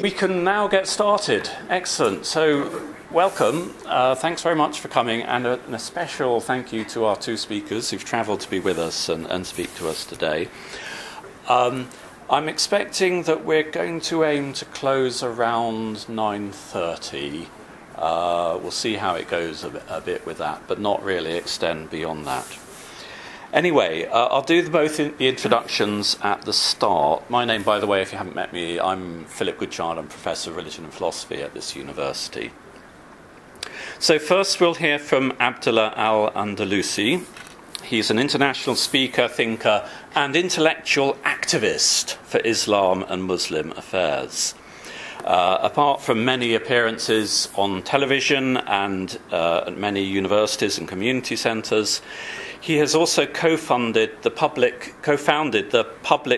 We can now get started. Excellent. So, welcome. Thanks very much for coming, and a special thank you to our two speakers who've travelled to be with us and speak to us today. I'm expecting that we're going to aim to close around 9:30. We'll see how it goes a bit with that, but not really extend beyond that. Anyway, I'll do both the introductions at the start. My name, by the way, if you haven't met me, I'm Philip Goodchild. I'm Professor of Religion and Philosophy at this university. So first we'll hear from Abdullah al-Andalusi. He's an international speaker, thinker, and intellectual activist for Islam and Muslim affairs. Apart from many appearances on television and at many universities and community centres, he has also co-founded the public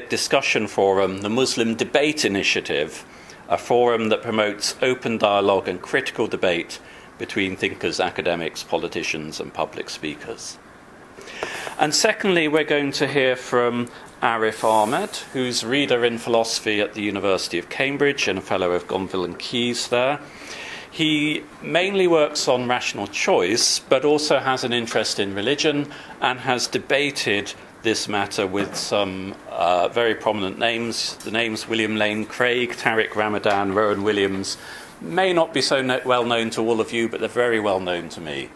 discussion forum, the Muslim Debate Initiative, a forum that promotes open dialogue and critical debate between thinkers, academics, politicians, and public speakers. And secondly, we're going to hear from Arif Ahmed, who's reader in philosophy at the University of Cambridge and a fellow of Gonville and Caius there. He mainly works on rational choice, but also has an interest in religion and has debated this matter with some very prominent names. The names William Lane Craig, Tariq Ramadan, Rowan Williams may not be so well known to all of you, but they're very well known to me.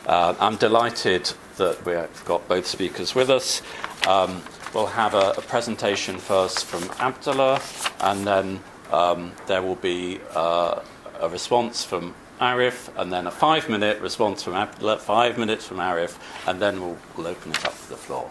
I'm delighted that we've got both speakers with us. We'll have a presentation first from Abdullah, and then there will be a response from Arif, and then a 5-minute response from Abdullah, 5 minutes from Arif, and then we'll open it up to the floor.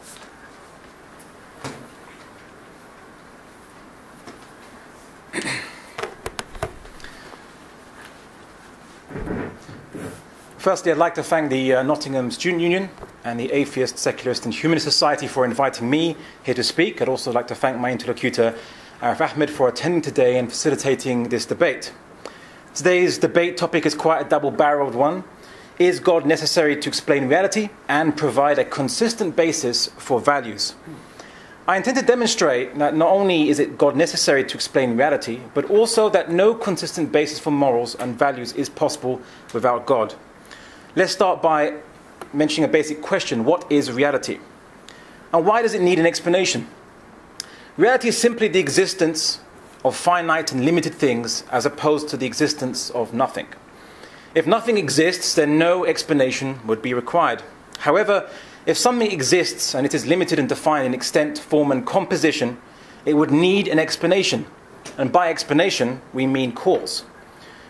Firstly, I'd like to thank the Nottingham Student Union and the Atheist, Secularist and Humanist Society for inviting me here to speak. I'd also like to thank my interlocutor, Arif Ahmed, for attending today and facilitating this debate. Today's debate topic is quite a double-barreled one. Is God necessary to explain reality and provide a consistent basis for values? I intend to demonstrate that not only is it God necessary to explain reality, but also that no consistent basis for morals and values is possible without God. Let's start by mentioning a basic question. What is reality? And why does it need an explanation? Reality is simply the existence of finite and limited things as opposed to the existence of nothing. If nothing exists, then no explanation would be required. However, if something exists and it is limited and defined in extent, form and composition, it would need an explanation. And by explanation, we mean cause.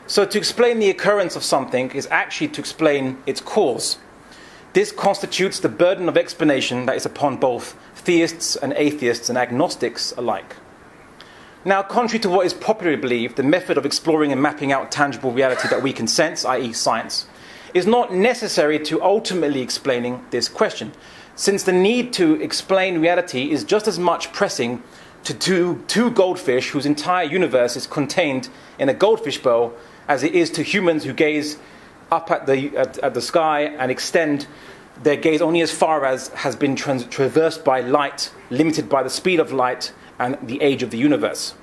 So to explain the occurrence of something is actually to explain its cause. This constitutes the burden of explanation that is upon both theists and atheists and agnostics alike. Now, contrary to what is popularly believed, the method of exploring and mapping out tangible reality that we can sense, i.e. science, is not necessary to ultimately explaining this question, since the need to explain reality is just as much pressing to two goldfish whose entire universe is contained in a goldfish bowl as it is to humans who gaze up at the sky and extend their gaze only as far as has been traversed by light, limited by the speed of light and the age of the universe.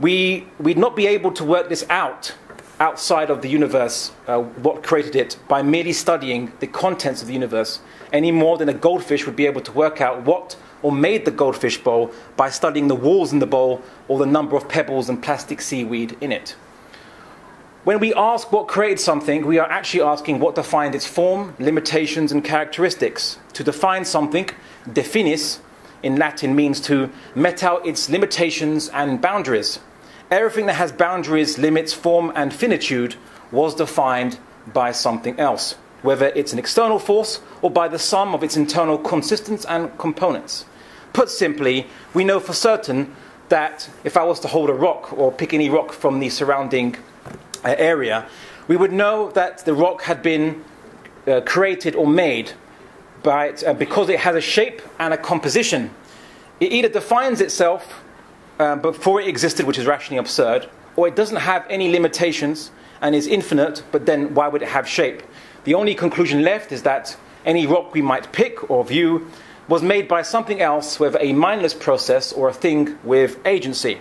We'd not be able to work this out outside of the universe, what created it, by merely studying the contents of the universe, any more than a goldfish would be able to work out what or made the goldfish bowl by studying the walls in the bowl or the number of pebbles and plastic seaweed in it. When we ask what created something, we are actually asking what defined its form, limitations and characteristics. To define something, definis, in Latin means to met out its limitations and boundaries. Everything that has boundaries, limits, form and finitude was defined by something else, whether it's an external force or by the sum of its internal consistence and components. Put simply, we know for certain that if I was to hold a rock or pick any rock from the surrounding area, we would know that the rock had been created or made by it, because it has a shape and a composition. It either defines itself before it existed, which is rationally absurd, or it doesn't have any limitations and is infinite, but then why would it have shape? The only conclusion left is that any rock we might pick or view was made by something else, whether a mindless process or a thing with agency.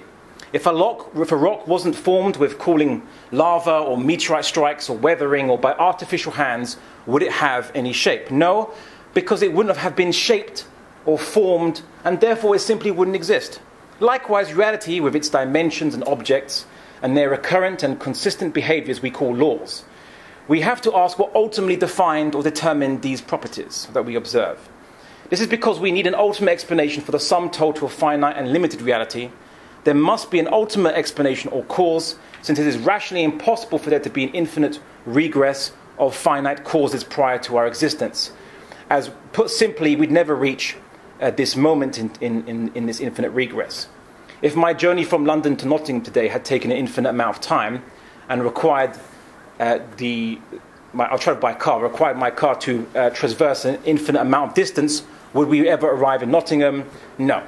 If a rock wasn't formed with cooling lava or meteorite strikes or weathering or by artificial hands, would it have any shape? No, because it wouldn't have been shaped or formed, and therefore it simply wouldn't exist. Likewise, reality with its dimensions and objects and their recurrent and consistent behaviors we call laws. We have to ask what ultimately defined or determined these properties that we observe. This is because we need an ultimate explanation for the sum total of finite and limited reality. There must be an ultimate explanation or cause, since it is rationally impossible for there to be an infinite regress of finite causes prior to our existence. As put simply, we'd never reach this moment in this infinite regress. If my journey from London to Nottingham today had taken an infinite amount of time and required I'll try to buy a car, required my car to traverse an infinite amount of distance, would we ever arrive in Nottingham? No.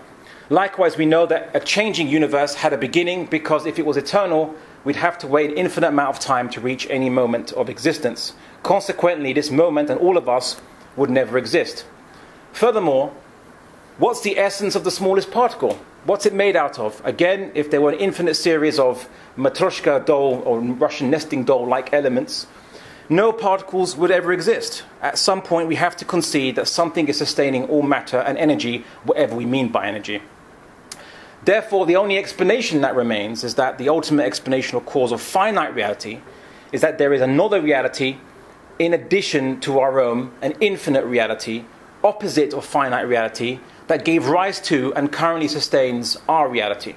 Likewise, we know that a changing universe had a beginning, because if it was eternal, we'd have to wait an infinite amount of time to reach any moment of existence. Consequently, this moment and all of us would never exist. Furthermore, what's the essence of the smallest particle? What's it made out of? Again, if there were an infinite series of Matryoshka doll or Russian nesting doll-like elements, no particles would ever exist. At some point, we have to concede that something is sustaining all matter and energy, whatever we mean by energy. Therefore, the only explanation that remains is that the ultimate explanation or cause of finite reality is that there is another reality in addition to our own, an infinite reality, opposite of finite reality, that gave rise to and currently sustains our reality.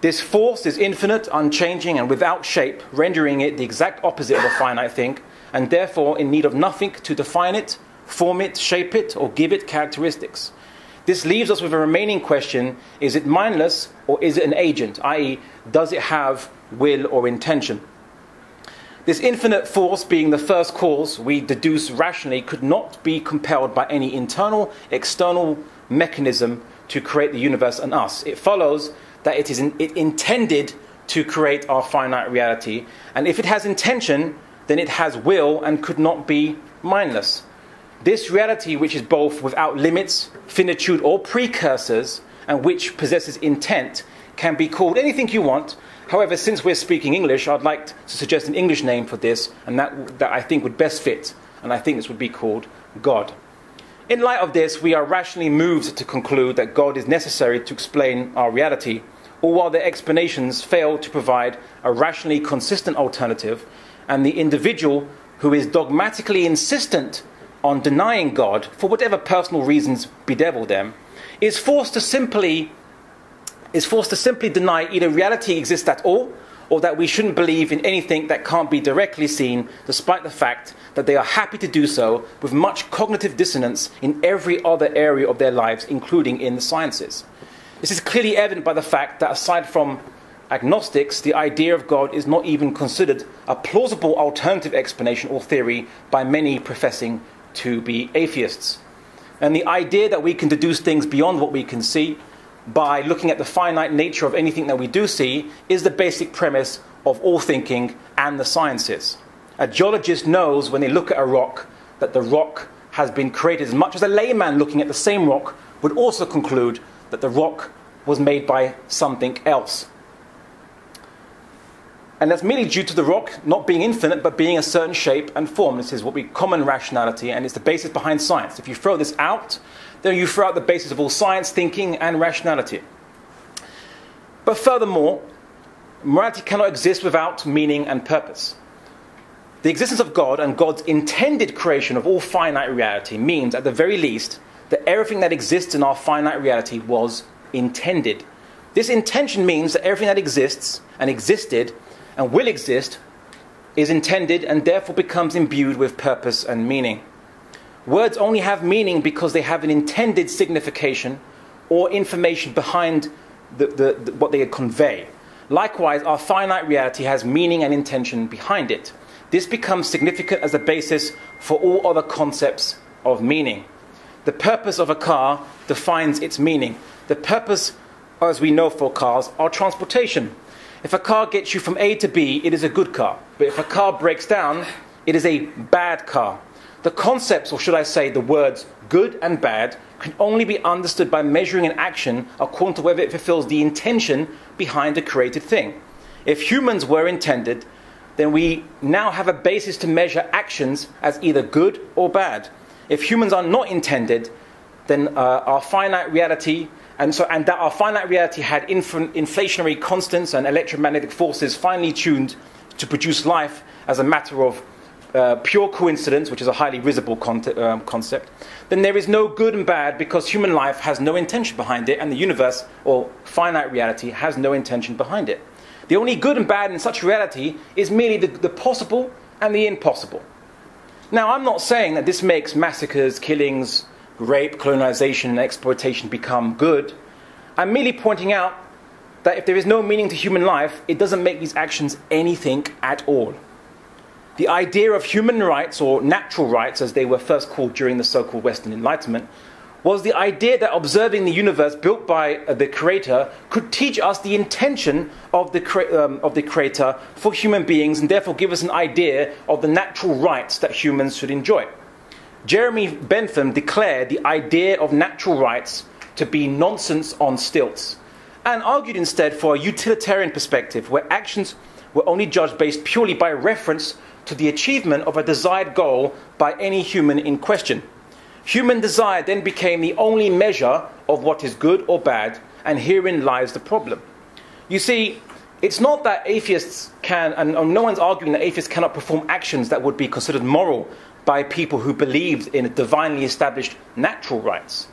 This force is infinite, unchanging, and without shape, rendering it the exact opposite of a finite thing, and therefore in need of nothing to define it, form it, shape it, or give it characteristics. This leaves us with a remaining question: is it mindless, or is it an agent? I.e., does it have will or intention? This infinite force, being the first cause, we deduce rationally, could not be compelled by any internal, external mechanism to create the universe and us. It follows that it intended to create our finite reality, and if it has intention, then it has will and could not be mindless. This reality, which is both without limits, finitude, or precursors, and which possesses intent, can be called anything you want. However, since we're speaking English, I'd like to suggest an English name for this, and that I think would best fit, and I think this would be called God. In light of this, we are rationally moved to conclude that God is necessary to explain our reality, or while their explanations fail to provide a rationally consistent alternative, and the individual who is dogmatically insistent on denying God, for whatever personal reasons bedevil them, is forced to simply deny either reality exists at all, or that we shouldn't believe in anything that can't be directly seen, despite the fact that they are happy to do so with much cognitive dissonance in every other area of their lives, including in the sciences. This is clearly evident by the fact that aside from agnostics, the idea of God is not even considered a plausible alternative explanation or theory by many professing to be atheists. And the idea that we can deduce things beyond what we can see by looking at the finite nature of anything that we do see is the basic premise of all thinking and the sciences. A geologist knows when they look at a rock that the rock has been created, as much as a layman looking at the same rock would also conclude that the rock was made by something else. And that's merely due to the rock not being infinite, but being a certain shape and form. This is what we common rationality, and it's the basis behind science. If you throw this out, then you throw out the basis of all science, thinking, and rationality. But furthermore, morality cannot exist without meaning and purpose. The existence of God and God's intended creation of all finite reality means, at the very least, that everything that exists in our finite reality was intended. This intention means that everything that exists and existed and will exist is intended and therefore becomes imbued with purpose and meaning. Words only have meaning because they have an intended signification or information behind what they convey. Likewise, our finite reality has meaning and intention behind it. This becomes significant as a basis for all other concepts of meaning. The purpose of a car defines its meaning. The purpose, as we know for cars, are transportation. If a car gets you from A to B, it is a good car. But if a car breaks down, it is a bad car. The concepts, or should I say the words good and bad, can only be understood by measuring an action according to whether it fulfills the intention behind the created thing. If humans were intended, then we now have a basis to measure actions as either good or bad. If humans are not intended, then our finite reality, and that our finite reality had inflationary constants and electromagnetic forces finely tuned to produce life as a matter of pure coincidence, which is a highly risible concept, then there is no good and bad because human life has no intention behind it, and the universe, or finite reality, has no intention behind it. The only good and bad in such reality is merely the possible and the impossible. Now, I'm not saying that this makes massacres, killings, rape, colonization, and exploitation become good. I'm merely pointing out that if there is no meaning to human life, it doesn't make these actions anything at all. The idea of human rights, or natural rights as they were first called during the so-called Western Enlightenment, was the idea that observing the universe built by the Creator could teach us the intention of the Creator for human beings, and therefore give us an idea of the natural rights that humans should enjoy. Jeremy Bentham declared the idea of natural rights to be nonsense on stilts, and argued instead for a utilitarian perspective where actions were only judged based purely by reference to the achievement of a desired goal by any human in question. Human desire then became the only measure of what is good or bad, and herein lies the problem. You see, it's not that atheists can, and no one's arguing that atheists cannot perform actions that would be considered moral by people who believed in divinely established natural rights.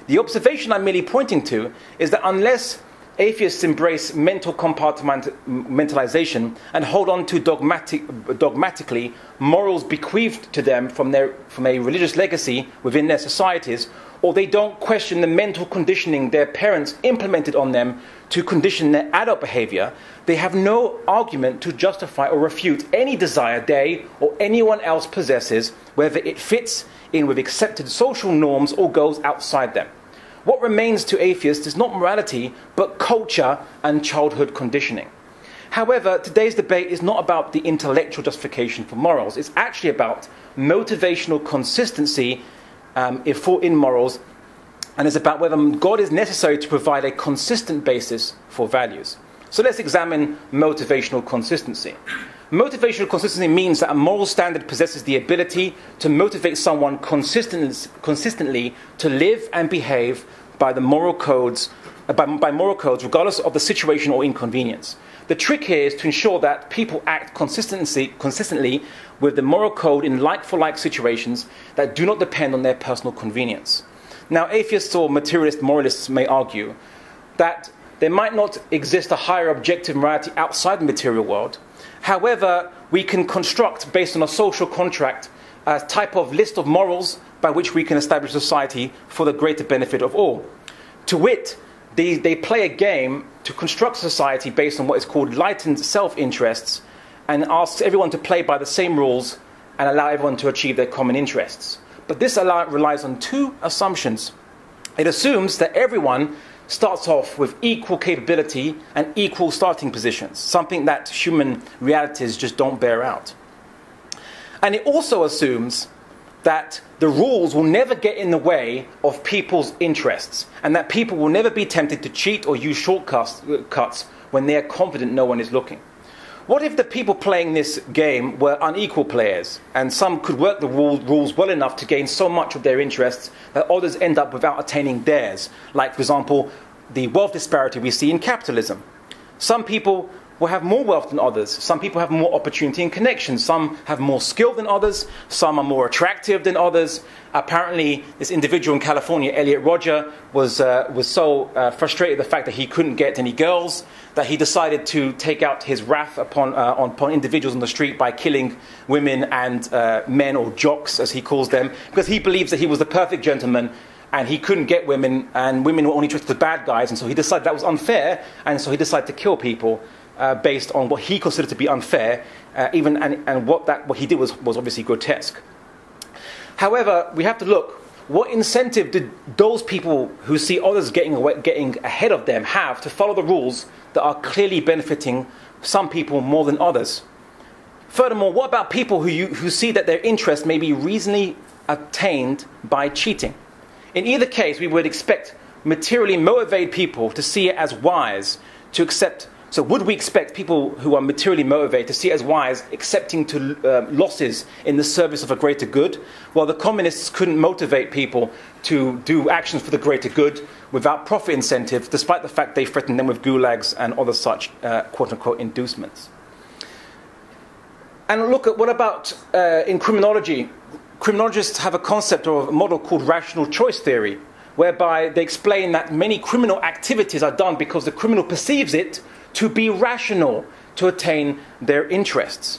The observation I'm merely pointing to is that unless atheists embrace mental compartmentalization and hold on to dogmatically morals bequeathed to them from a religious legacy within their societies, or they don't question the mental conditioning their parents implemented on them to condition their adult behavior, they have no argument to justify or refute any desire they or anyone else possesses, whether it fits in with accepted social norms or goes outside them. What remains to atheists is not morality, but culture and childhood conditioning. However, today's debate is not about the intellectual justification for morals. It's actually about motivational consistency in morals, and it's about whether God is necessary to provide a consistent basis for values. So let's examine motivational consistency. Motivational consistency means that a moral standard possesses the ability to motivate someone consistently to live and behave by moral codes, regardless of the situation or inconvenience. The trick here is to ensure that people act consistently with the moral code in like-for-like situations that do not depend on their personal convenience. Now, atheists or materialist moralists may argue that there might not exist a higher objective morality outside the material world. However, we can construct, based on a social contract, a type of list of morals by which we can establish society for the greater benefit of all. To wit, they play a game to construct society based on what is called lightened self-interests, and asks everyone to play by the same rules and allow everyone to achieve their common interests. But this relies on two assumptions. It assumes that everyone starts off with equal capability and equal starting positions, something that human realities just don't bear out. And it also assumes that the rules will never get in the way of people's interests, and that people will never be tempted to cheat or use shortcuts when they are confident no one is looking. What if the people playing this game were unequal players, and some could work the rules well enough to gain so much of their interests that others end up without attaining theirs? Like, for example, the wealth disparity we see in capitalism. Some people will have more wealth than others. Some people have more opportunity and connection. Some have more skill than others. Some are more attractive than others. Apparently, this individual in California, Elliot Rodger, was so frustrated at the fact that he couldn't get any girls that he decided to take out his wrath upon individuals on the street by killing women and men, or jocks as he calls them, because he believes that he was the perfect gentleman and he couldn't get women, and women were only treated as bad guys, and so he decided that was unfair, and so he decided to kill people based on what he considered to be unfair, and what he did was obviously grotesque. However, we have to look, what incentive did those people who see others getting ahead of them have to follow the rules that are clearly benefiting some people more than others? Furthermore, what about people who see that their interests may be reasonably attained by cheating. In either case, we would expect materially motivated people to see it as wise to accept. So would we expect people who are materially motivated to see it as wise accepting losses in the service of a greater good? Well, the communists couldn't motivate people to do actions for the greater good without profit incentives, despite the fact they threatened them with gulags and other such quote-unquote inducements. And look at what about in criminology? Criminologists have a concept or a model called rational choice theory, whereby they explain that many criminal activities are done because the criminal perceives it to be rational to attain their interests.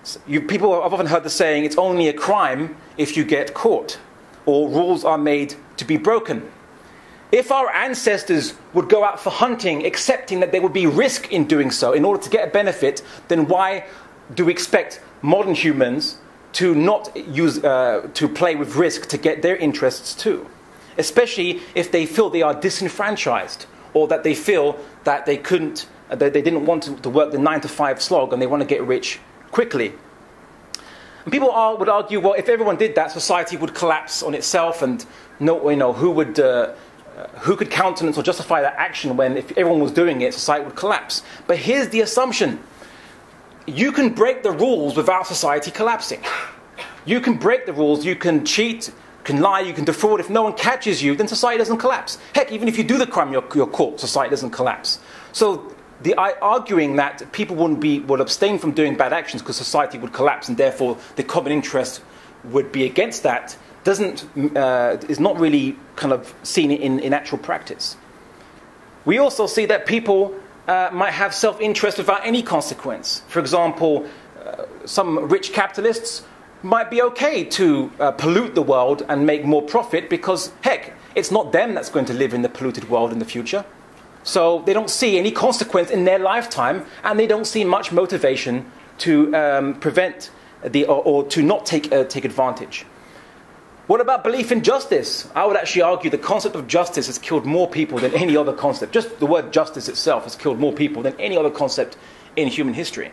So people have often heard the saying, it's only a crime if you get caught, or rules are made to be broken. If our ancestors would go out for hunting, accepting that there would be risk in doing so in order to get a benefit, then why do we expect modern humans to not use to play with risk to get their interests too? Especially if they feel they are disenfranchised, or that they feel that they didn't want to work the 9-to-5 slog and they want to get rich quickly. And people would argue, well, if everyone did that, society would collapse on itself, and who could countenance or justify that action when if everyone was doing it, society would collapse. But here's the assumption. You can break the rules without society collapsing. You can break the rules, you can cheat, you can lie, you can defraud. If no one catches you, then society doesn't collapse. Heck, even if you do the crime, you're caught, society doesn't collapse. So arguing that people would abstain from doing bad actions because society would collapse and therefore the common interest would be against that is not really kind of seen in actual practice. We also see that people might have self-interest without any consequence. For example, some rich capitalists might be okay to pollute the world and make more profit because, heck, it's not them that's going to live in the polluted world in the future. So they don't see any consequence in their lifetime, and they don't see much motivation to prevent or to not take advantage. What about belief in justice? I would actually argue the concept of justice has killed more people than any other concept. Just the word justice itself has killed more people than any other concept in human history.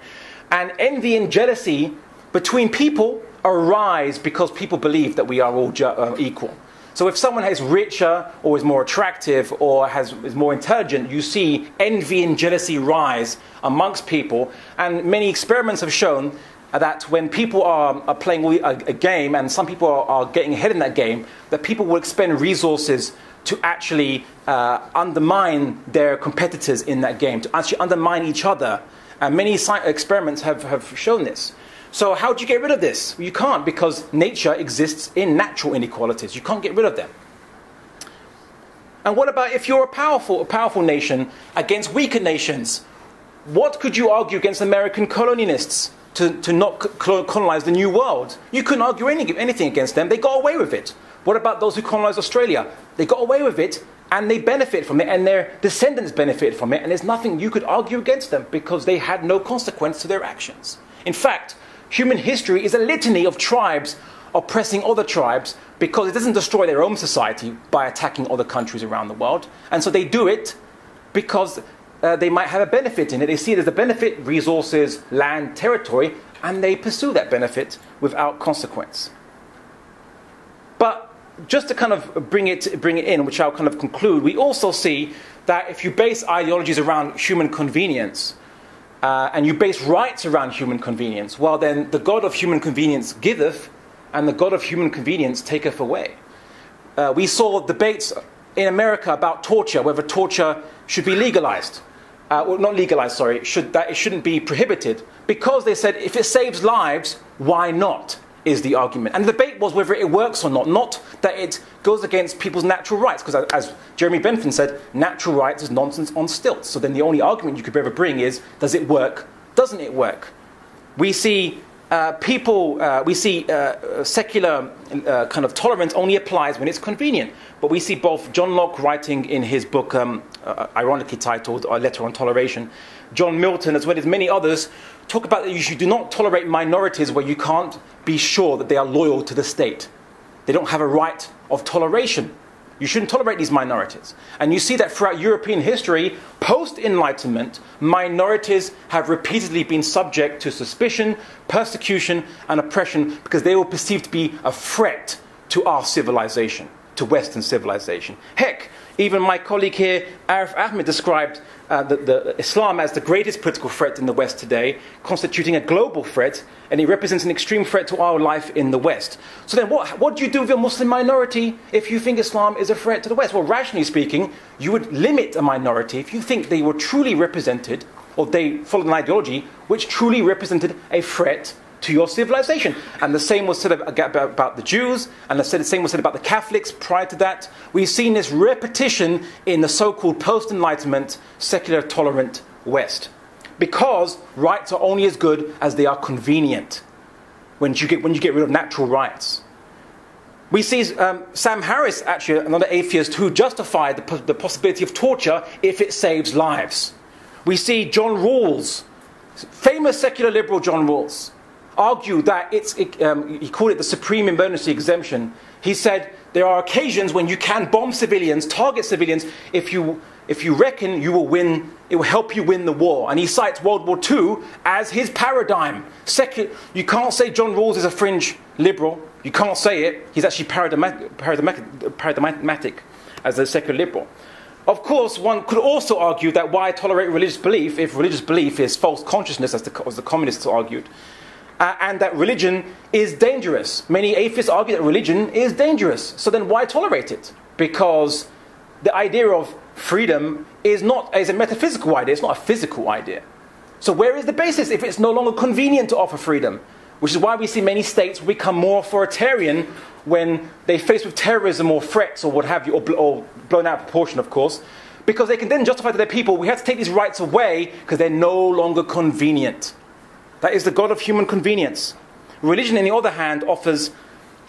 And envy and jealousy between people arise because people believe that we are all equal. So if someone is richer or is more attractive or is more intelligent, you see envy and jealousy rise amongst people. And many experiments have shown that when people are playing a game and some people are getting ahead in that game, that people will expend resources to actually undermine their competitors in that game, to actually undermine each other. And many experiments have shown this. So how do you get rid of this? You can't, because nature exists in natural inequalities. You can't get rid of them. And what about if you're a powerful nation against weaker nations? What could you argue against American colonialists to not colonize the New World? You couldn't argue anything against them. They got away with it. What about those who colonized Australia? They got away with it, and they benefit from it, and their descendants benefit from it, and there's nothing you could argue against them because they had no consequence to their actions. In fact, human history is a litany of tribes oppressing other tribes because it doesn't destroy their own society by attacking other countries around the world. And so they do it because they might have a benefit in it. They see it as a benefit, resources, land, territory, and they pursue that benefit without consequence. But just to kind of bring it in, which I'll kind of conclude, we also see that if you base ideologies around human convenience, and you base rights around human convenience, well then the God of human convenience giveth, and the God of human convenience taketh away. We saw debates in America about torture, whether torture should be legalized. Not legalized, sorry, it shouldn't be prohibited. Because they said, if it saves lives, why not, is the argument. And the debate was whether it works or not that it goes against people's natural rights. Because as Jeremy Bentham said, natural rights is nonsense on stilts. So then the only argument you could ever bring is, does it work? Doesn't it work? We see secular kind of tolerance only applies when it's convenient. But we see both John Locke writing in his book, ironically titled A Letter on Toleration, John Milton, as well as many others, talk about that you do not tolerate minorities where you can't be sure that they are loyal to the state. They don't have a right of toleration. You shouldn't tolerate these minorities. And you see that throughout European history, post-Enlightenment, minorities have repeatedly been subject to suspicion, persecution, and oppression because they were perceived to be a threat to our civilization, to Western civilization. Heck, even my colleague here, Arif Ahmed, described the Islam as the greatest political threat in the West today, constituting a global threat, and it represents an extreme threat to our life in the West. So then what do you do with a Muslim minority if you think Islam is a threat to the West? Well, rationally speaking, you would limit a minority if you think they were truly represented, or they followed an ideology which truly represented a threat to your civilization. And the same was said about the Jews, and the same was said about the Catholics prior to that. We've seen this repetition in the so-called post-Enlightenment, secular, tolerant West. Because rights are only as good as they are convenient when you get rid of natural rights. We see Sam Harris, actually another atheist, who justified the possibility of torture if it saves lives. We see John Rawls, famous secular liberal John Rawls, argue that he called it the supreme emergency exemption. He said there are occasions when you can bomb civilians, target civilians, if you reckon you will win, it will help you win the war. And he cites World War II as his paradigm. You can't say John Rawls is a fringe liberal. You can't say it. He's actually paradigmatic as a secular liberal. Of course, one could also argue that why tolerate religious belief if religious belief is false consciousness, as the communists argued, and that religion is dangerous. Many atheists argue that religion is dangerous. So then why tolerate it? Because the idea of freedom is a metaphysical idea. It's not a physical idea. So where is the basis if it's no longer convenient to offer freedom? Which is why we see many states become more authoritarian when they face with terrorism or threats or what have you, or blown out of proportion, of course, because they can then justify to their people, we have to take these rights away because they're no longer convenient. That is the God of human convenience. Religion, on the other hand, offers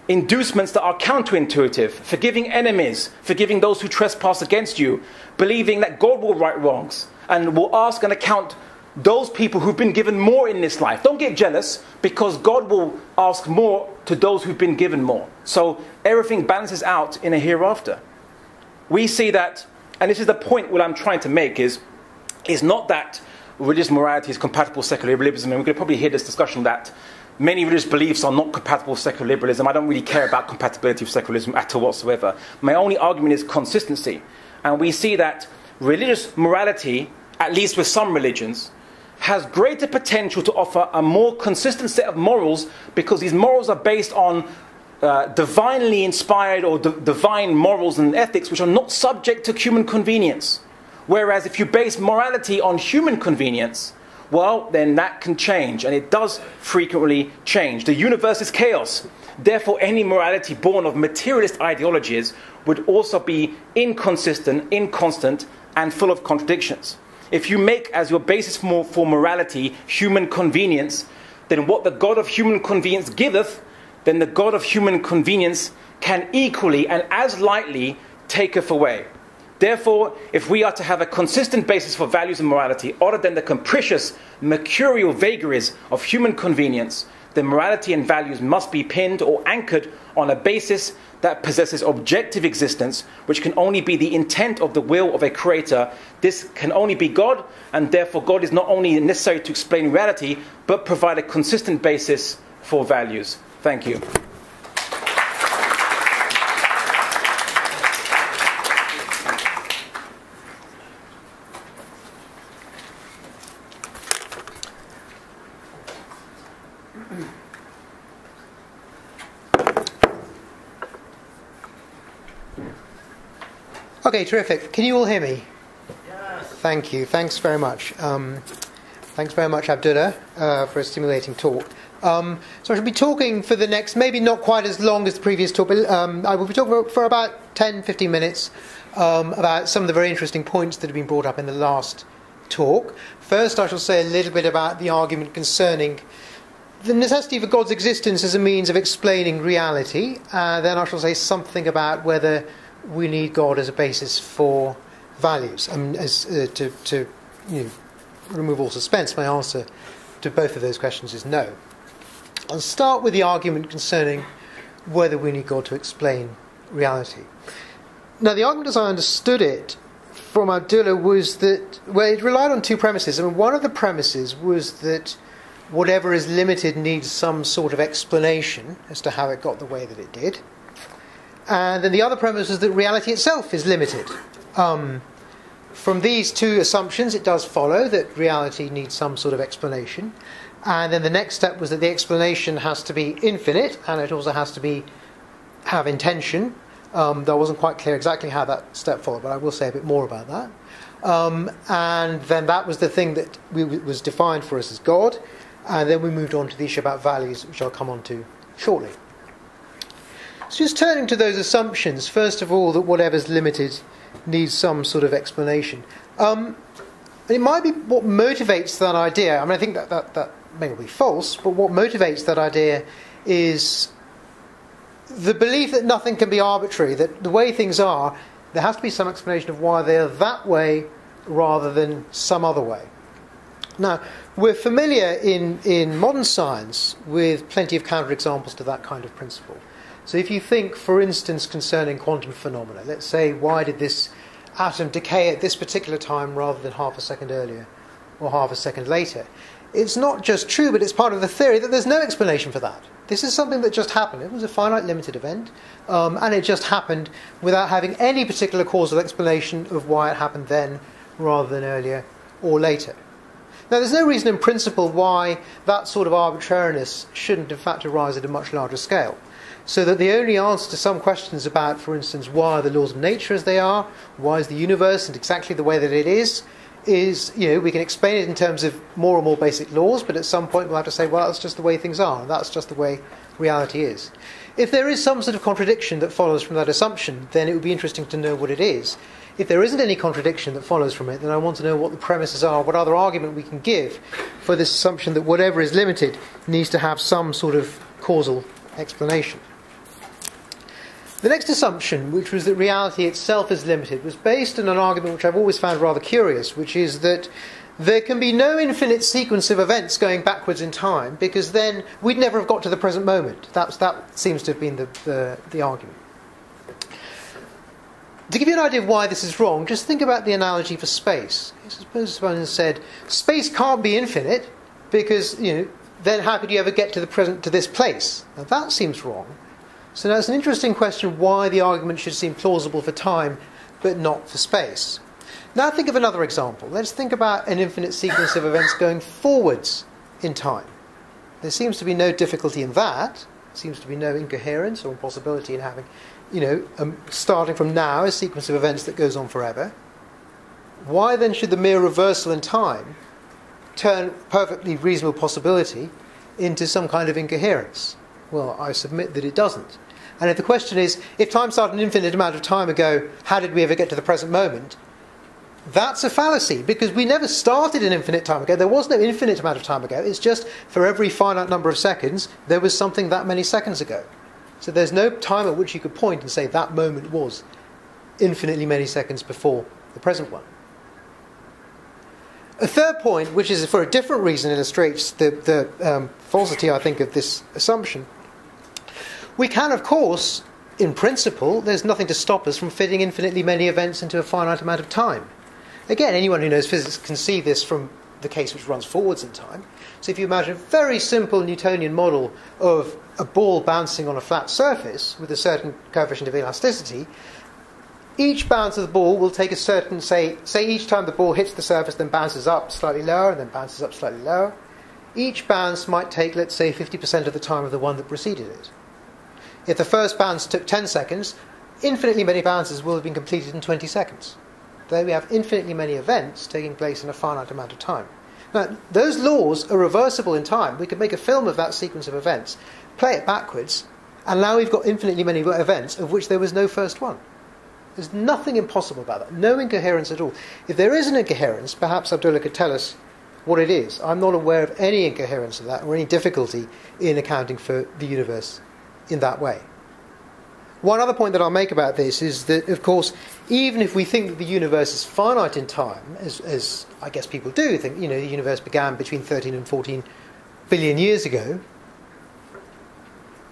inducements that are counterintuitive, forgiving enemies, forgiving those who trespass against you, believing that God will right wrongs and will ask and account those people who've been given more in this life. Don't get jealous, because God will ask more to those who've been given more. So everything balances out in a hereafter. We see that, and this is the point what I'm trying to make, is not that religious morality is compatible with secular liberalism, and we could probably hear this discussion that many religious beliefs are not compatible with secular liberalism. I don't really care about compatibility with secularism at all whatsoever. My only argument is consistency. And we see that religious morality, at least with some religions, has greater potential to offer a more consistent set of morals, because these morals are based on divinely inspired or divine morals and ethics which are not subject to human convenience. Whereas if you base morality on human convenience, well, then that can change, and it does frequently change. The universe is chaos. Therefore, any morality born of materialist ideologies would also be inconsistent, inconstant, and full of contradictions. If you make as your basis for morality human convenience, then what the God of human convenience giveth, then the God of human convenience can equally and as lightly taketh away. Therefore, if we are to have a consistent basis for values and morality, other than the capricious, mercurial vagaries of human convenience, then morality and values must be pinned or anchored on a basis that possesses objective existence, which can only be the intent of the will of a creator. This can only be God, and therefore God is not only necessary to explain reality, but provide a consistent basis for values. Thank you. Okay, terrific. Can you all hear me? Yes. Thank you. Thanks very much. Thanks very much, Abdullah, for a stimulating talk. So I shall be talking for the next, maybe not quite as long as the previous talk, but I will be talking for about 10-15 minutes about some of the very interesting points that have been brought up in the last talk. First, I shall say a little bit about the argument concerning the necessity for God's existence as a means of explaining reality. Then I shall say something about whether we need God as a basis for values. To remove all suspense, my answer to both of those questions is no. I'll start with the argument concerning whether we need God to explain reality. Now, the argument as I understood it from Abdullah was that, well, it relied on two premises. I mean, one of the premises was that whatever is limited needs some sort of explanation as to how it got the way that it did. And then the other premise is that reality itself is limited. From these two assumptions, it does follow that reality needs some sort of explanation. And then the next step was that the explanation has to be infinite, and it also has to have intention. Though I wasn't quite clear exactly how that step followed, but I will say a bit more about that. And then that was the thing that was defined for us as God. And then we moved on to the issue about values, which I'll come on to shortly. So just turning to those assumptions, first of all, that whatever's limited needs some sort of explanation. And it might be what motivates that idea. I mean, I think that may not be false, but what motivates that idea is the belief that nothing can be arbitrary, that the way things are, there has to be some explanation of why they're that way rather than some other way. Now, we're familiar in modern science with plenty of counterexamples to that kind of principle. So if you think, for instance, concerning quantum phenomena, let's say, why did this atom decay at this particular time rather than half a second earlier or half a second later? It's not just true, but it's part of the theory that there's no explanation for that. This is something that just happened. It was a finite, limited event, and it just happened without having any particular causal explanation of why it happened then rather than earlier or later. Now, there's no reason in principle why that sort of arbitrariness shouldn't in fact arise at a much larger scale. So that the only answer to some questions about, for instance, why are the laws of nature as they are, why is the universe and exactly the way that it is, we can explain it in terms of more and more basic laws, but at some point we'll have to say, well, that's just the way things are, and that's just the way reality is. If there is some sort of contradiction that follows from that assumption, then it would be interesting to know what it is. If there isn't any contradiction that follows from it, then I want to know what the premises are, what other argument we can give for this assumption that whatever is limited needs to have some sort of causal explanation. The next assumption, which was that reality itself is limited, was based on an argument which I've always found rather curious, which is that there can be no infinite sequence of events going backwards in time, because then we'd never have got to the present moment. That seems to have been the argument. To give you an idea of why this is wrong, just think about the analogy for space. Suppose someone said, space can't be infinite, because, then how could you ever get to this place? Now that seems wrong. So now it's an interesting question why the argument should seem plausible for time, but not for space. Now think of another example. Let's think about an infinite sequence of events going forwards in time. There seems to be no difficulty in that. There seems to be no incoherence or impossibility in having, starting from now, a sequence of events that goes on forever. Why then should the mere reversal in time turn perfectly reasonable possibility into some kind of incoherence? Well, I submit that it doesn't. And if the question is, if time started an infinite amount of time ago, how did we ever get to the present moment? That's a fallacy, because we never started an infinite time ago. There was no infinite amount of time ago. It's just for every finite number of seconds, there was something that many seconds ago. So there's no time at which you could point and say that moment was infinitely many seconds before the present one. A third point, which is for a different reason, illustrates the falsity, I think, of this assumption. We can, of course, in principle, there's nothing to stop us from fitting infinitely many events into a finite amount of time. Again, anyone who knows physics can see this from the case which runs forwards in time. So if you imagine a very simple Newtonian model of a ball bouncing on a flat surface with a certain coefficient of elasticity, each bounce of the ball will take a certain, say each time the ball hits the surface, then bounces up slightly lower, and then bounces up slightly lower. Each bounce might take, let's say, 50% of the time of the one that preceded it. If the first bounce took 10 seconds, infinitely many bounces will have been completed in 20 seconds. There we have infinitely many events taking place in a finite amount of time. Now, those laws are reversible in time. We could make a film of that sequence of events, play it backwards, and now we've got infinitely many events of which there was no first one. There's nothing impossible about that. No incoherence at all. If there is an incoherence, perhaps Abdullah could tell us what it is. I'm not aware of any incoherence of that or any difficulty in accounting for the universe in that way. One other point that I'll make about this is that, of course, even if we think that the universe is finite in time, as I guess people do think, the universe began between 13 and 14 billion years ago,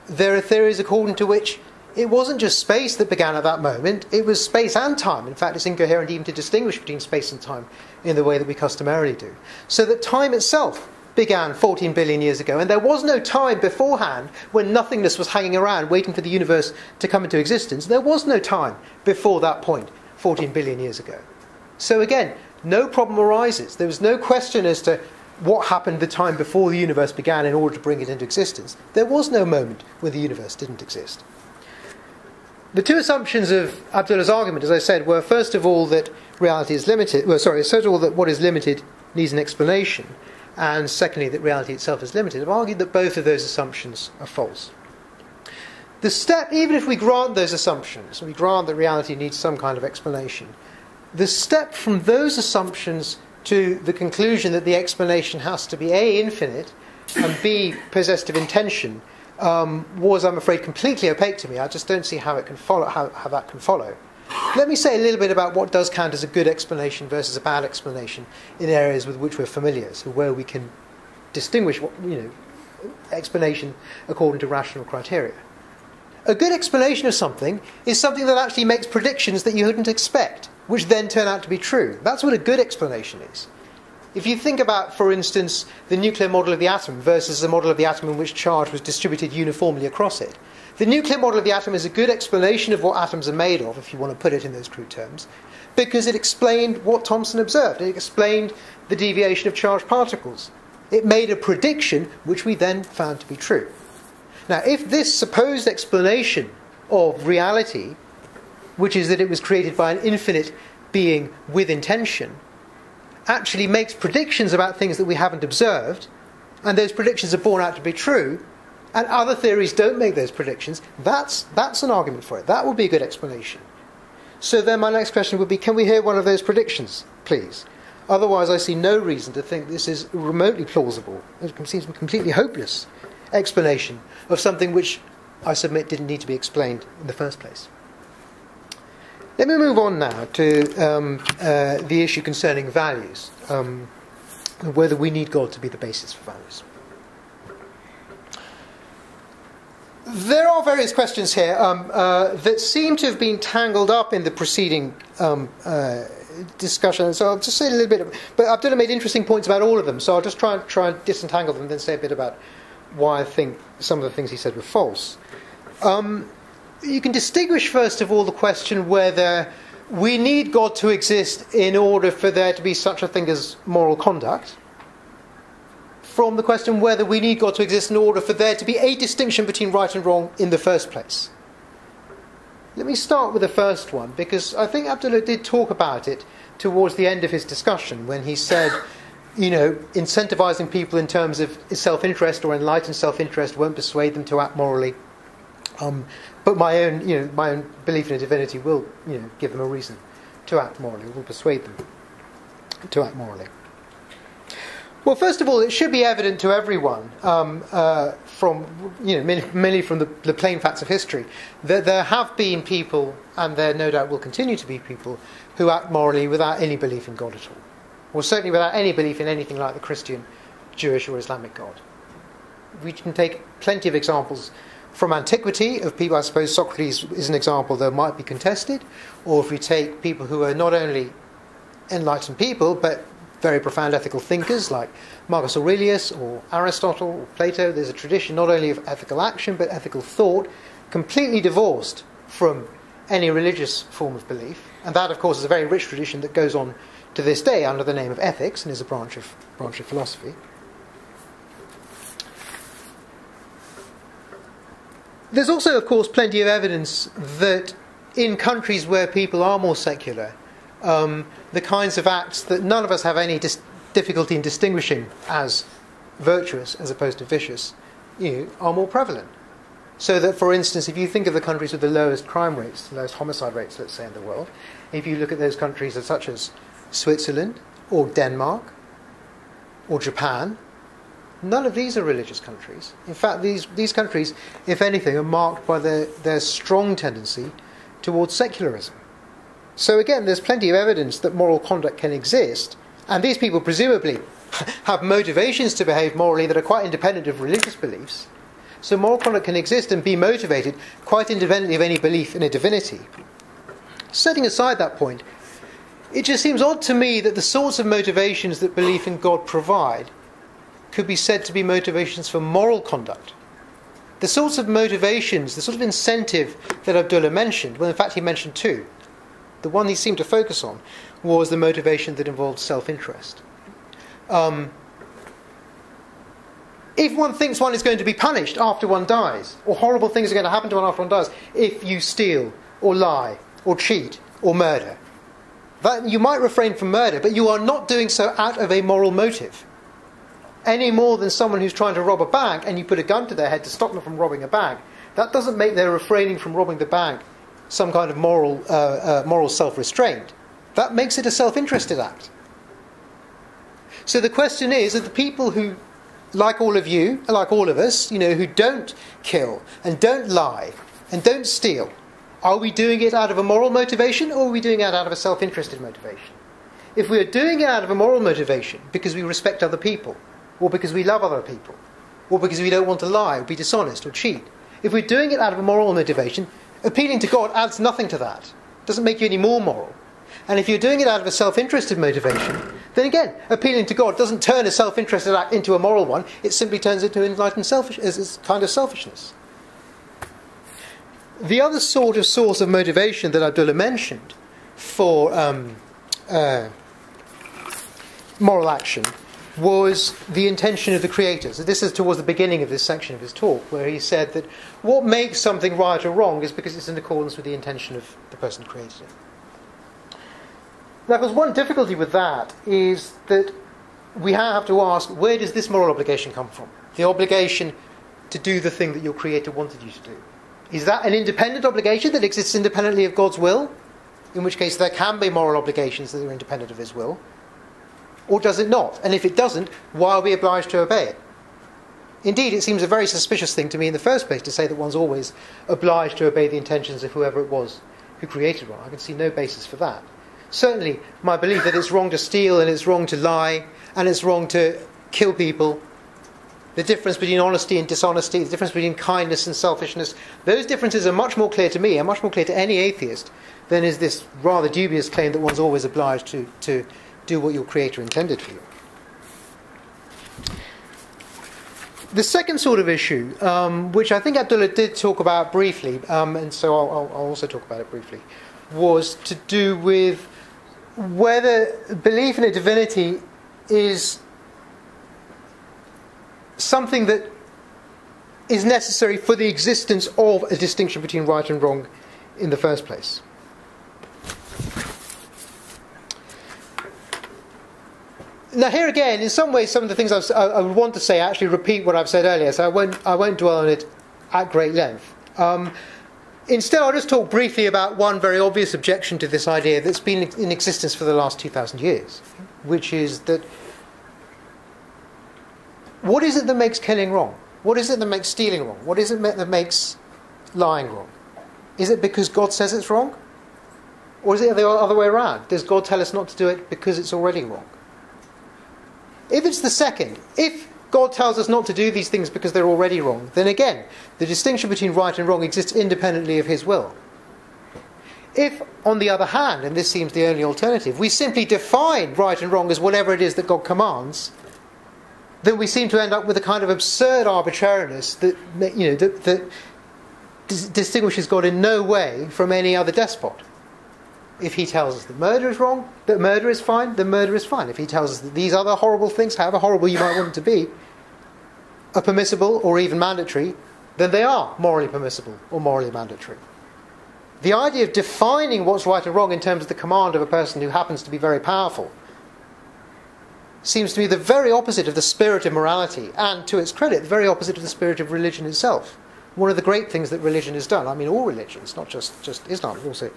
there are theories according to which it wasn't just space that began at that moment, it was space and time. In fact, it's incoherent even to distinguish between space and time in the way that we customarily do. So that time itself began 14 billion years ago, and there was no time beforehand when nothingness was hanging around waiting for the universe to come into existence. There was no time before that point 14 billion years ago. So again, no problem arises. There was no question as to what happened the time before the universe began in order to bring it into existence. There was no moment when the universe didn't exist. The two assumptions of Abdullah's argument, as I said, were first of all that reality is limited. First of all that what is limited needs an explanation, and secondly that reality itself is limited. I've argued that both of those assumptions are false. The step, even if we grant those assumptions, we grant that reality needs some kind of explanation, the step from those assumptions to the conclusion that the explanation has to be A, infinite, and B, possessed of intention, was, I'm afraid, completely opaque to me. I just don't see how it can follow. How that can follow. Let me say a little bit about what does count as a good explanation versus a bad explanation in areas with which we're familiar, so where we can distinguish explanation according to rational criteria. A good explanation of something is something that actually makes predictions that you wouldn't expect, which then turn out to be true. That's what a good explanation is. If you think about, for instance, the nuclear model of the atom versus the model of the atom in which charge was distributed uniformly across it, the nuclear model of the atom is a good explanation of what atoms are made of, if you want to put it in those crude terms, because it explained what Thomson observed. It explained the deviation of charged particles. It made a prediction which we then found to be true. Now, if this supposed explanation of reality, which is that it was created by an infinite being with intention, actually makes predictions about things that we haven't observed, and those predictions are borne out to be true, and other theories don't make those predictions, that's an argument for it. That would be a good explanation. So then my next question would be, can we hear one of those predictions, please? Otherwise, I see no reason to think this is remotely plausible. It seems a completely hopeless explanation of something which, I submit, didn't need to be explained in the first place. Let me move on now to the issue concerning values, whether we need God to be the basis for values. There are various questions here that seem to have been tangled up in the preceding discussion, so I'll just say a little bit. But Abdullah made interesting points about all of them, so I'll just try and disentangle them and then say a bit about why I think some of the things he said were false. You can distinguish, first of all, the question whether we need God to exist in order for there to be such a thing as moral conduct, from the question whether we need God to exist in order for there to be a distinction between right and wrong in the first place. Let me start with the first one, because I think Abdullah did talk about it towards the end of his discussion when he said, incentivizing people in terms of self-interest or enlightened self-interest won't persuade them to act morally. But my own belief in a divinity will, give them a reason to act morally, will persuade them to act morally. Well, first of all, it should be evident to everyone, mainly from the plain facts of history, that there have been people, and there no doubt will continue to be people, who act morally without any belief in God at all, or certainly without any belief in anything like the Christian, Jewish, or Islamic God. We can take plenty of examples from antiquity of people. I suppose Socrates is an example that might be contested, or if we take people who are not only enlightened people but very profound ethical thinkers like Marcus Aurelius or Aristotle or Plato, there's a tradition not only of ethical action but ethical thought completely divorced from any religious form of belief, and that of course is a very rich tradition that goes on to this day under the name of ethics and is a branch of philosophy. There's also, of course, plenty of evidence that in countries where people are more secular, the kinds of acts that none of us have any difficulty in distinguishing as virtuous as opposed to vicious, are more prevalent. So that, for instance, if you think of the countries with the lowest crime rates, the lowest homicide rates, let's say, in the world, if you look at those countries such as Switzerland or Denmark or Japan, none of these are religious countries. In fact, these countries, if anything, are marked by their strong tendency towards secularism. So again, there's plenty of evidence that moral conduct can exist, and these people presumably have motivations to behave morally that are quite independent of religious beliefs, So moral conduct can exist and be motivated quite independently of any belief in a divinity. Setting aside that point, it just seems odd to me that the sorts of motivations that belief in God provide could be said to be motivations for moral conduct. The sorts of motivations, the sort of incentive that Abdullah mentioned, well, in fact he mentioned two. The one he seemed to focus on was the motivation that involved self-interest. If one thinks one is going to be punished after one dies, or horrible things are going to happen to one after one dies, if you steal, or lie, or cheat, or murder, that you might refrain from murder, but you are not doing so out of a moral motive. Any more than someone who's trying to rob a bank and you put a gun to their head to stop them from robbing a bank. That doesn't make their refraining from robbing the bank some kind of moral self-restraint. That makes it a self-interested act. So the question is, are the people who, like all of you, like all of us, who don't kill and don't lie and don't steal, are we doing it out of a moral motivation, or are we doing it out of a self-interested motivation? If we are doing it out of a moral motivation because we respect other people, or because we love other people, or because we don't want to lie or be dishonest or cheat, if we're doing it out of a moral motivation, appealing to God adds nothing to that. It doesn't make you any more moral. And if you're doing it out of a self-interested motivation, then again, appealing to God doesn't turn a self-interested act into a moral one. It simply turns it into enlightened kind of selfishness. The other sort of source of motivation that Abdullah mentioned for moral action was the intention of the creator. So this is towards the beginning of this section of his talk, where he said that what makes something right or wrong is because it's in accordance with the intention of the person who created it. Now, of course, one difficulty with that is that we have to ask, where does this moral obligation come from? The obligation to do the thing that your creator wanted you to do. Is that an independent obligation that exists independently of God's will? In which case there can be moral obligations that are independent of his will. Or does it not? And if it doesn't, why are we obliged to obey it? Indeed, it seems a very suspicious thing to me in the first place to say that one's always obliged to obey the intentions of whoever it was who created one. I can see no basis for that. Certainly, my belief that it's wrong to steal and it's wrong to lie and it's wrong to kill people, the difference between honesty and dishonesty, the difference between kindness and selfishness, those differences are much more clear to me and much more clear to any atheist than is this rather dubious claim that one's always obliged to do what your creator intended for you. The second sort of issue, which I think Abdullah did talk about briefly, and so I'll also talk about it briefly, was to do with whether belief in a divinity is something that is necessary for the existence of a distinction between right and wrong in the first place. Now here again, in some ways, some of the things I would want to say actually repeat what I've said earlier, so I won't dwell on it at great length. Instead, I'll just talk briefly about one very obvious objection to this idea that's been in existence for the last 2,000 years, which is that what is it that makes killing wrong? What is it that makes stealing wrong? What is it that makes lying wrong? Is it because God says it's wrong? Or is it the other way around? Does God tell us not to do it because it's already wrong? If it's the second, if God tells us not to do these things because they're already wrong, then again, the distinction between right and wrong exists independently of his will. If, on the other hand, and this seems the only alternative, we simply define right and wrong as whatever it is that God commands, then we seem to end up with a kind of absurd arbitrariness that distinguishes God in no way from any other despot. If he tells us that murder is wrong, that murder is fine, then murder is fine. If he tells us that these other horrible things, however horrible you might want them to be, are permissible or even mandatory, then they are morally permissible or morally mandatory. The idea of defining what's right and wrong in terms of the command of a person who happens to be very powerful seems to me the very opposite of the spirit of morality, and, to its credit, the very opposite of the spirit of religion itself. One of the great things that religion has done, I mean all religions, not just Islam, but also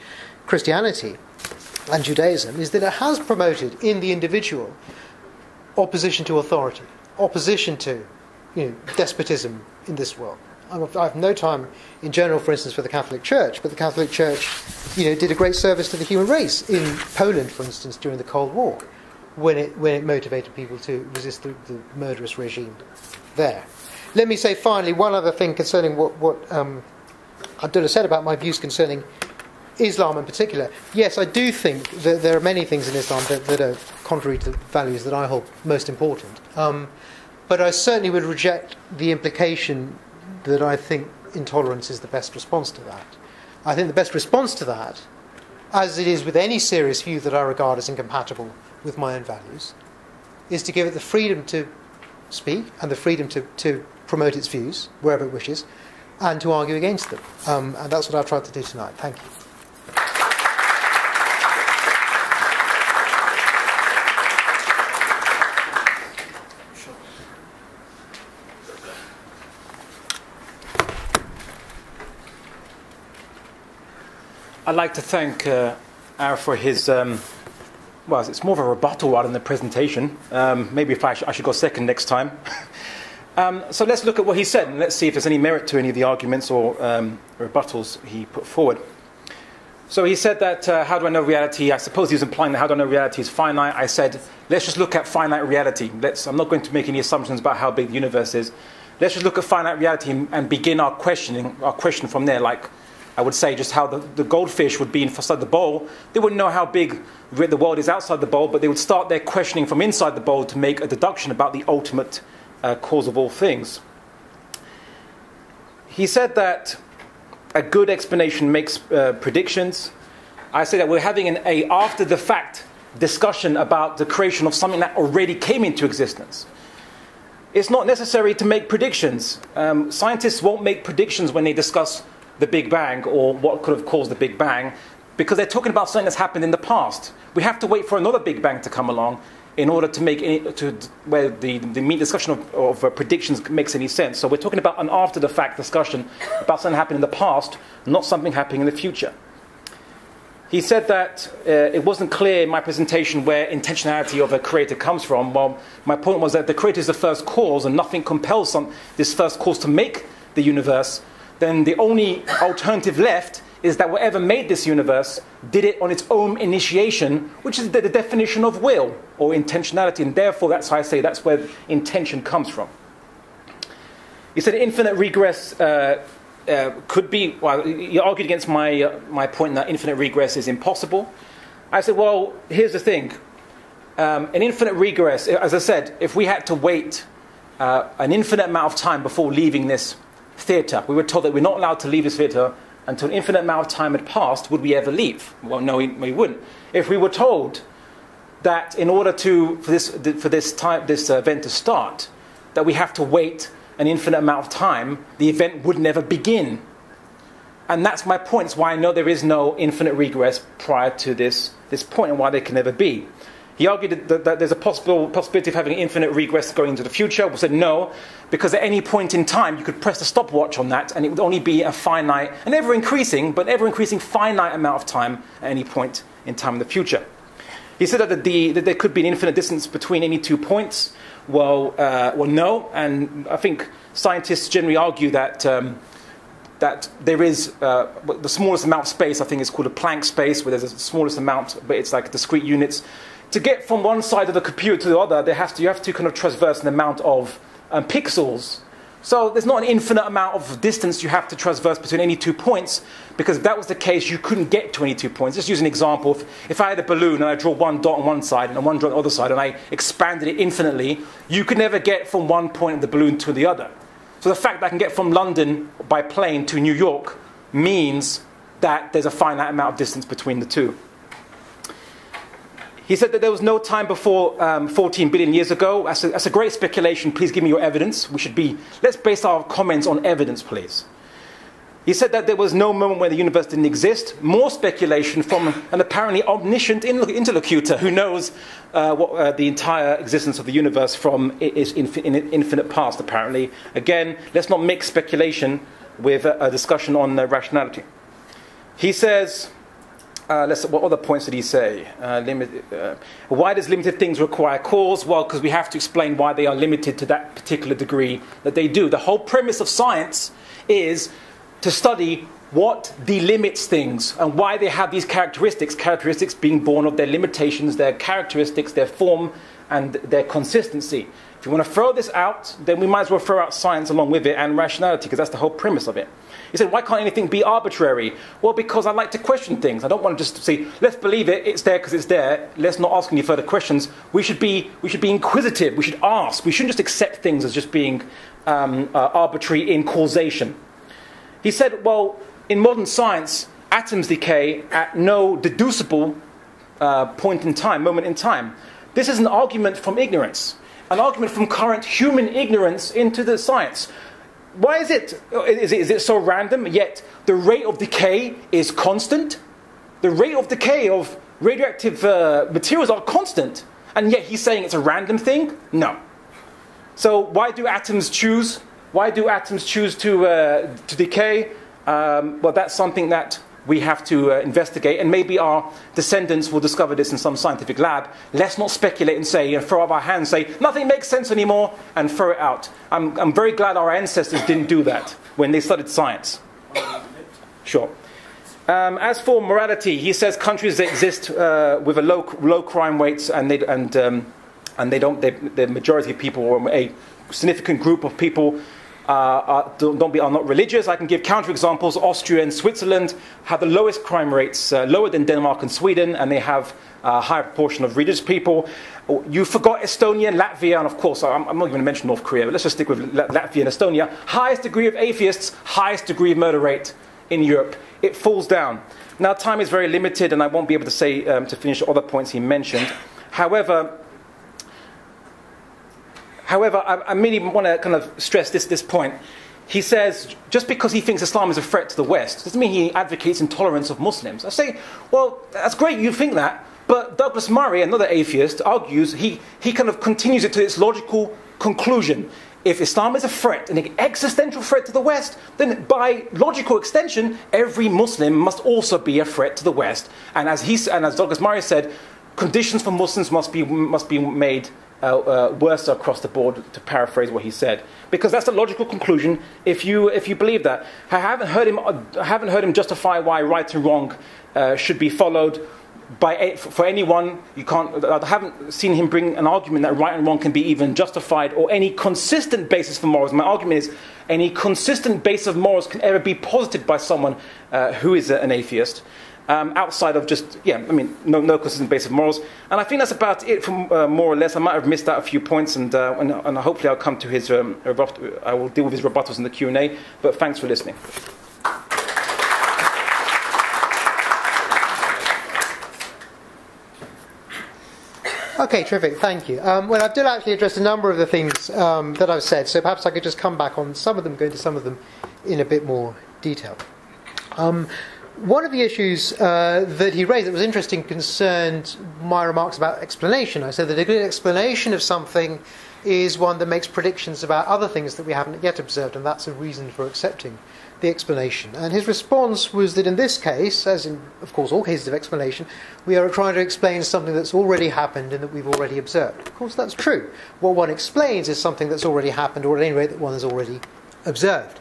Christianity and Judaism, is that it has promoted in the individual opposition to authority, opposition to despotism in this world. I have no time in general, for instance, for the Catholic Church, but the Catholic Church did a great service to the human race in Poland, for instance, during the Cold War, when it motivated people to resist the murderous regime there. let me say finally one other thing concerning what Abdullah said about my views concerning Islam in particular. Yes, I do think that there are many things in Islam that are contrary to the values that I hold most important. But I certainly would reject the implication that I think intolerance is the best response to that. I think the best response to that, as it is with any serious view that I regard as incompatible with my own values, is to give it the freedom to speak and the freedom to promote its views wherever it wishes, and to argue against them. And that's what I've tried to do tonight. Thank you. I'd like to thank Arif for his, well, it's more of a rebuttal rather than a presentation. Maybe if I should go second next time. So let's look at what he said, and let's see if there's any merit to any of the arguments or rebuttals he put forward. So he said that, how do I know reality? I suppose he was implying that how do I know reality is finite. I said, let's just look at finite reality. I'm not going to make any assumptions about how big the universe is. Let's just look at finite reality and begin our question from there, like I would say just how the goldfish would be inside the bowl. They wouldn't know how big the world is outside the bowl, but they would start their questioning from inside the bowl to make a deduction about the ultimate cause of all things. He said that a good explanation makes predictions. I say that we're having an after-the-fact discussion about the creation of something that already came into existence. It's not necessary to make predictions. Scientists won't make predictions when they discuss the Big Bang or what could have caused the Big Bang, because they're talking about something that's happened in the past. We have to wait for another Big Bang to come along in order to make where the discussion of predictions makes any sense. So we're talking about an after-the-fact discussion about something happened in the past, not something happening in the future. He said that it wasn't clear in my presentation where intentionality of a creator comes from. Well, my point was that the creator is the first cause and nothing compels this first cause to make the universe. Then the only alternative left is that whatever made this universe did it on its own initiation, which is the definition of will or intentionality, and therefore that's why I say that's where intention comes from. He said infinite regress could be, well, he argued against my point that infinite regress is impossible. I said, well, here's the thing. An infinite regress, as I said, if we had to wait an infinite amount of time before leaving this theatre, we were told that we're not allowed to leave this theatre until an infinite amount of time had passed, would we ever leave? Well, no, we wouldn't. If we were told that in order for this event to start, that we have to wait an infinite amount of time, the event would never begin. And that's my point. It's why I know there is no infinite regress prior to this point, and why there can never be. He argued that there's a possibility of having infinite regress going into the future. We said no, because at any point in time you could press the stopwatch on that and it would only be a finite, an ever-increasing finite amount of time at any point in time in the future. He said that there could be an infinite distance between any 2 points. Well, no, and I think scientists generally argue that there is the smallest amount of space, I think it's called a Planck space, where there's the smallest amount, but it's like discrete units. To get from one side of the computer to the other, you have to kind of traverse an amount of pixels. So there's not an infinite amount of distance you have to traverse between any 2 points, because if that was the case, you couldn't get to any 2 points. Just use an example. If I had a balloon and I draw one dot on one side and one dot on the other side, and I expanded it infinitely, you could never get from one point of the balloon to the other. So the fact that I can get from London by plane to New York means that there's a finite amount of distance between the two. He said that there was no time before 14 billion years ago. That's a great speculation. Please give me your evidence. Let's base our comments on evidence, please. He said that there was no moment where the universe didn't exist. More speculation from an apparently omniscient interlocutor who knows what the entire existence of the universe from its infinite past, apparently. Again, let's not mix speculation with a discussion on rationality. He says... what other points did he say? Why does limited things require cause? Well, because we have to explain why they are limited to that particular degree that they do. The whole premise of science is to study what delimits things and why they have these characteristics being born of their limitations, their characteristics, their form, and their consistency. If you want to throw this out, then we might as well throw out science along with it and rationality, because that's the whole premise of it. He said, why can't anything be arbitrary? Well, because I like to question things. I don't want to just say, let's believe it, it's there because it's there. Let's not ask any further questions. We should be inquisitive. We should ask. We shouldn't just accept things as just being arbitrary in causation. He said, well, in modern science, atoms decay at no deducible moment in time. This is an argument from ignorance, an argument from current human ignorance into the science. Why is it? Is it so random, yet the rate of decay is constant? The rate of decay of radioactive materials are constant, and yet he's saying it's a random thing? No. So why do atoms choose? Why do atoms choose to decay? Well, that's something that we have to investigate, and maybe our descendants will discover this in some scientific lab. Let's not speculate and say, and throw up our hands, say, nothing makes sense anymore, and throw it out. I'm very glad our ancestors didn't do that when they studied science. Sure. As for morality, he says countries that exist with a low crime rates, and the majority of people, or a significant group of people, are not religious. I can give counterexamples. Austria and Switzerland have the lowest crime rates, lower than Denmark and Sweden, and they have a higher proportion of religious people. You forgot Estonia and Latvia, and of course, I'm not going to mention North Korea, but let's just stick with Latvia and Estonia. Highest degree of atheists, highest degree of murder rate in Europe. It falls down. Now, time is very limited, and I won't be able to say to finish other points he mentioned. However, I really want to kind of stress this point. He says, just because he thinks Islam is a threat to the West, doesn't mean he advocates intolerance of Muslims. I say, well, that's great, you think that, but Douglas Murray, another atheist, argues, he kind of continues it to its logical conclusion. If Islam is a threat, an existential threat to the West, then by logical extension, every Muslim must also be a threat to the West. And as Douglas Murray said, conditions for Muslims must be made worse across the board, to paraphrase what he said, because that's the logical conclusion. If you believe that, I haven't heard him justify why right and wrong should be followed for anyone. I haven't seen him bring an argument that right and wrong can be even justified, or any consistent basis for morals. My argument is any consistent base of morals can ever be posited by someone who is an atheist. Outside of just, no consistent base of morals. And I think that's about it, from more or less. I might have missed out a few points, and hopefully I'll come to his I will deal with his rebuttals in the Q&A, but thanks for listening. Okay, terrific, thank you. Well, Abdullah actually addressed a number of the things that I've said, so perhaps I could just come back on some of them, go into some of them in a bit more detail. One of the issues that he raised that was interesting concerned my remarks about explanation. I said that a good explanation of something is one that makes predictions about other things that we haven't yet observed, and that's a reason for accepting the explanation. And his response was that in this case, as in, of course, all cases of explanation, we are trying to explain something that's already happened and that we've already observed. Of course, that's true. What one explains is something that's already happened, or at any rate that one has already observed.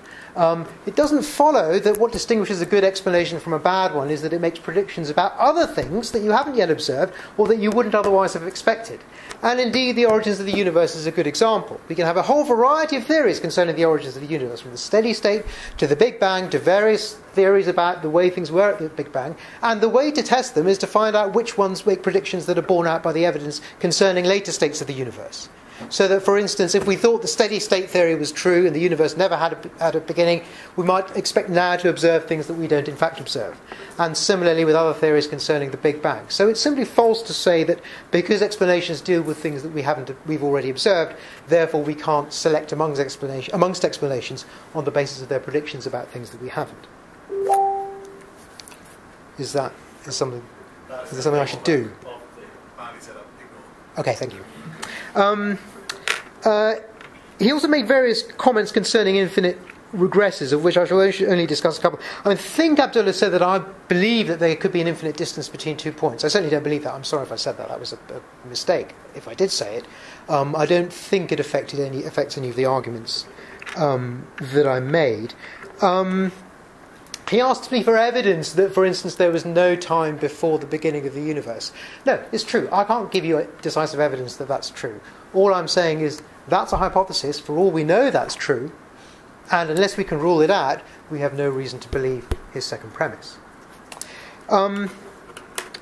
It doesn't follow that what distinguishes a good explanation from a bad one is that it makes predictions about other things that you haven't yet observed or that you wouldn't otherwise have expected. And indeed, the origins of the universe is a good example. We can have a whole variety of theories concerning the origins of the universe, from the steady state to the Big Bang to various theories about the way things were at the Big Bang. And the way to test them is to find out which ones make predictions that are borne out by the evidence concerning later states of the universe. So that, for instance, if we thought the steady state theory was true and the universe never had a beginning, we might expect now to observe things that we don't in fact observe. And similarly with other theories concerning the Big Bang. So it's simply false to say that because explanations deal with things that we've already observed, therefore we can't select amongst explanations on the basis of their predictions about things that we haven't. Is that something I should do? Okay, thank you. He also made various comments concerning infinite regresses, of which I shall only discuss a couple. I think Abdullah said that I believe that there could be an infinite distance between 2 points. I certainly don't believe that. I'm sorry if I said that. That was a mistake. If I did say it, I don't think it affects any of the arguments that I made. He asked me for evidence that, for instance, there was no time before the beginning of the universe. No, it's true. I can't give you a decisive evidence that that's true. All I'm saying is That's a hypothesis. For all we know, that's true. And unless we can rule it out, we have no reason to believe his second premise. On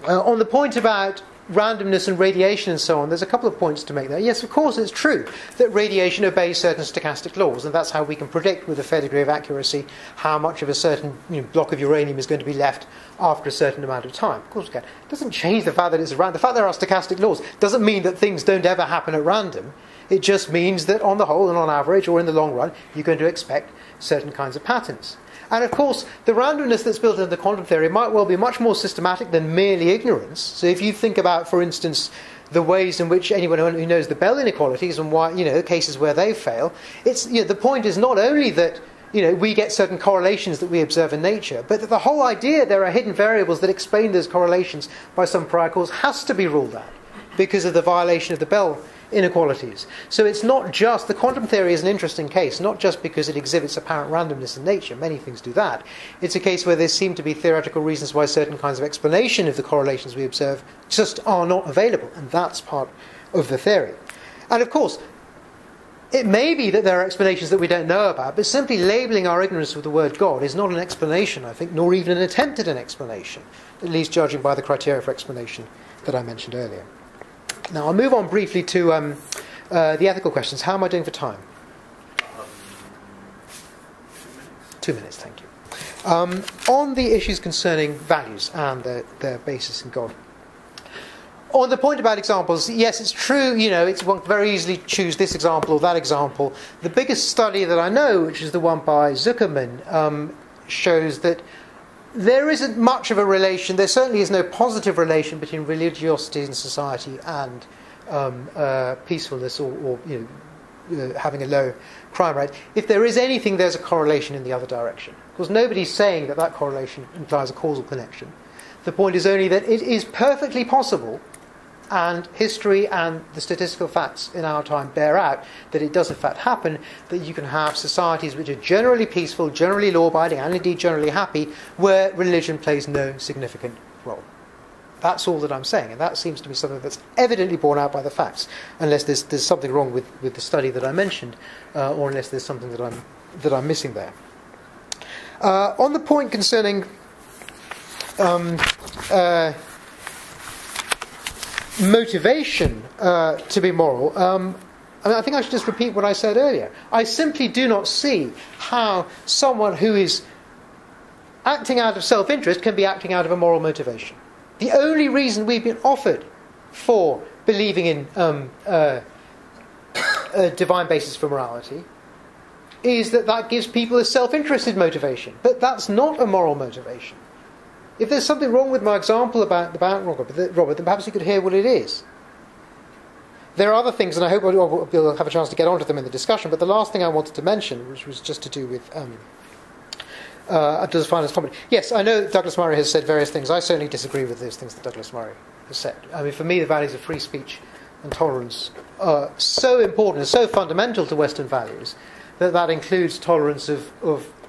the point about randomness and radiation and so on, there's a couple of points to make there. Yes, of course, it's true that radiation obeys certain stochastic laws, and that's how we can predict with a fair degree of accuracy how much of a certain block of uranium is going to be left after a certain amount of time. Of course we can. It doesn't change the fact that it's random. The fact there are stochastic laws doesn't mean that things don't ever happen at random. It just means that on the whole and on average, or in the long run, you're going to expect certain kinds of patterns. And of course, the randomness that's built into the quantum theory might well be much more systematic than merely ignorance. So if you think about, for instance, the ways in which anyone who knows the Bell inequalities and why, the cases where they fail, it's, the point is not only that, we get certain correlations that we observe in nature, but that the whole idea there are hidden variables that explain those correlations by some prior cause has to be ruled out because of the violation of the Bell inequalities. So it's not just, the quantum theory is an interesting case, not just because it exhibits apparent randomness in nature, many things do that. It's a case where there seem to be theoretical reasons why certain kinds of explanation of the correlations we observe just are not available, and that's part of the theory. And of course, it may be that there are explanations that we don't know about, but simply labelling our ignorance with the word God is not an explanation, I think, nor even an attempt at an explanation, at least judging by the criteria for explanation that I mentioned earlier. Now, I'll move on briefly to the ethical questions. How am I doing for time? 2 minutes, thank you. On the issues concerning values and their basis in God. On the point about examples, yes, it's true, one can very easily choose this example or that example. The biggest study that I know, which is the one by Zuckerman, shows that there isn't much of a relation, there certainly is no positive relation between religiosity in society and peacefulness or having a low crime rate. If there is anything, there's a correlation in the other direction. Because nobody's saying that correlation implies a causal connection. The point is only that it is perfectly possible, and history and the statistical facts in our time bear out that it does in fact happen, that you can have societies which are generally peaceful, generally law-abiding, and indeed generally happy, where religion plays no significant role. That's all that I'm saying, and that seems to be something that's evidently borne out by the facts, unless there's something wrong with the study that I mentioned, or unless there's something that I'm missing there. On the point concerning motivation to be moral, I think I should just repeat what I said earlier. I simply do not see how someone who is acting out of self-interest can be acting out of a moral motivation. The only reason we've been offered for believing in a divine basis for morality is that gives people a self-interested motivation. But that's not a moral motivation. If there's something wrong with my example about Robert, then perhaps you could hear what it is. There are other things, and I hope we'll have a chance to get onto them in the discussion, but the last thing I wanted to mention, which was just to do with Abdullah's final comment. Yes, I know that Douglas Murray has said various things. I certainly disagree with those things that Douglas Murray has said. I mean, for me, the values of free speech and tolerance are so important and so fundamental to Western values that includes tolerance of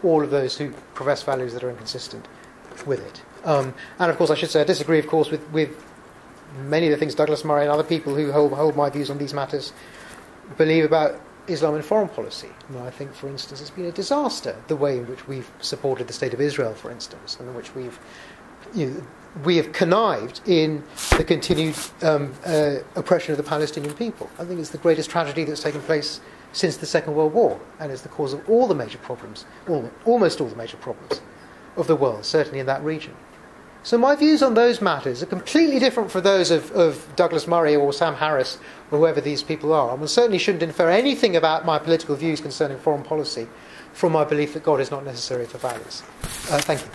all of those who profess values that are inconsistent with it. And of course, I should say I disagree, of course, with many of the things Douglas Murray and other people who hold my views on these matters believe about Islam and foreign policy. I think, for instance, it's been a disaster, the way in which we've supported the state of Israel, for instance, and in which we have connived in the continued oppression of the Palestinian people. I think it's the greatest tragedy that's taken place since the Second World War, and is the cause of all the major problems, almost all the major problems of the world, certainly in that region. So my views on those matters are completely different from those of Douglas Murray or Sam Harris or whoever these people are. And one certainly shouldn't infer anything about my political views concerning foreign policy from my belief that God is not necessary for values. Thank you.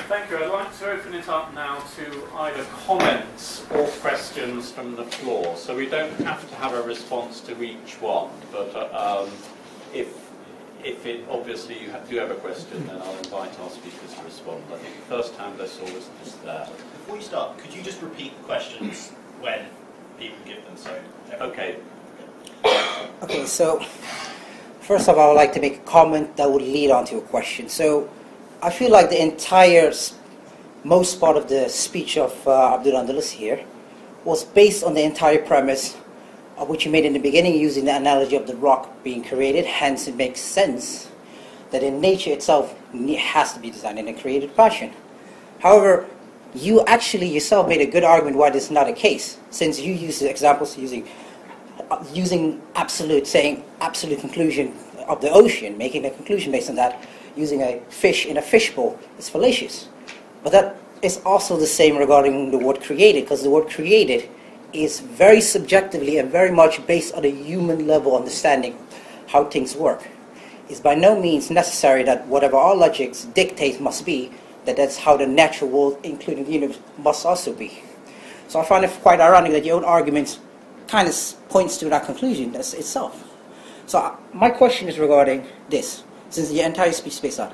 Thank you. I'd like to open it up now to either comments or questions from the floor. So we don't have to have a response to each one, but if it obviously you do have a question, then I'll invite our speakers to respond. I think the first hand I saw was just there. Before you start, could you just repeat the questions when people give them? So okay. Okay, so first of all, I would like to make a comment that would lead on to a question. So I feel like the entire most part of the speech of Abdullah Andalusi here was based on the entire premise of which you made in the beginning, using the analogy of the rock being created. Hence, it makes sense that in nature itself has to be designed in a created fashion. However, you actually yourself made a good argument why this is not a case, since you used the examples using absolute, saying absolute conclusion of the ocean, making a conclusion based on that, using a fish in a fishbowl is fallacious. But that is also the same regarding the word created, because the word created is very subjectively and very much based on a human level understanding how things work. It's by no means necessary that whatever our logics dictate must be, that's how the natural world, including the universe, must also be. So I find it quite ironic that your own argument kind of points to that conclusion itself. So my question is regarding this, since the entire speech is based on,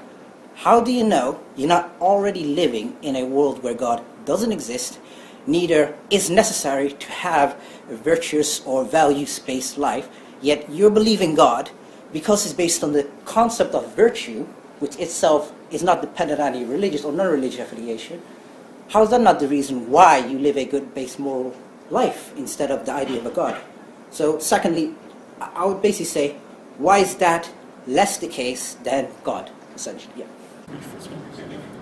how do you know you're not already living in a world where God doesn't exist, neither is necessary to have a virtuous or values-based life, yet you're believing God because it's based on the concept of virtue, which itself is not dependent on any religious or non-religious affiliation? How is that not the reason why you live a good base moral life instead of the idea of a God? So secondly, I would basically say, why is that less the case than God, essentially? Yeah.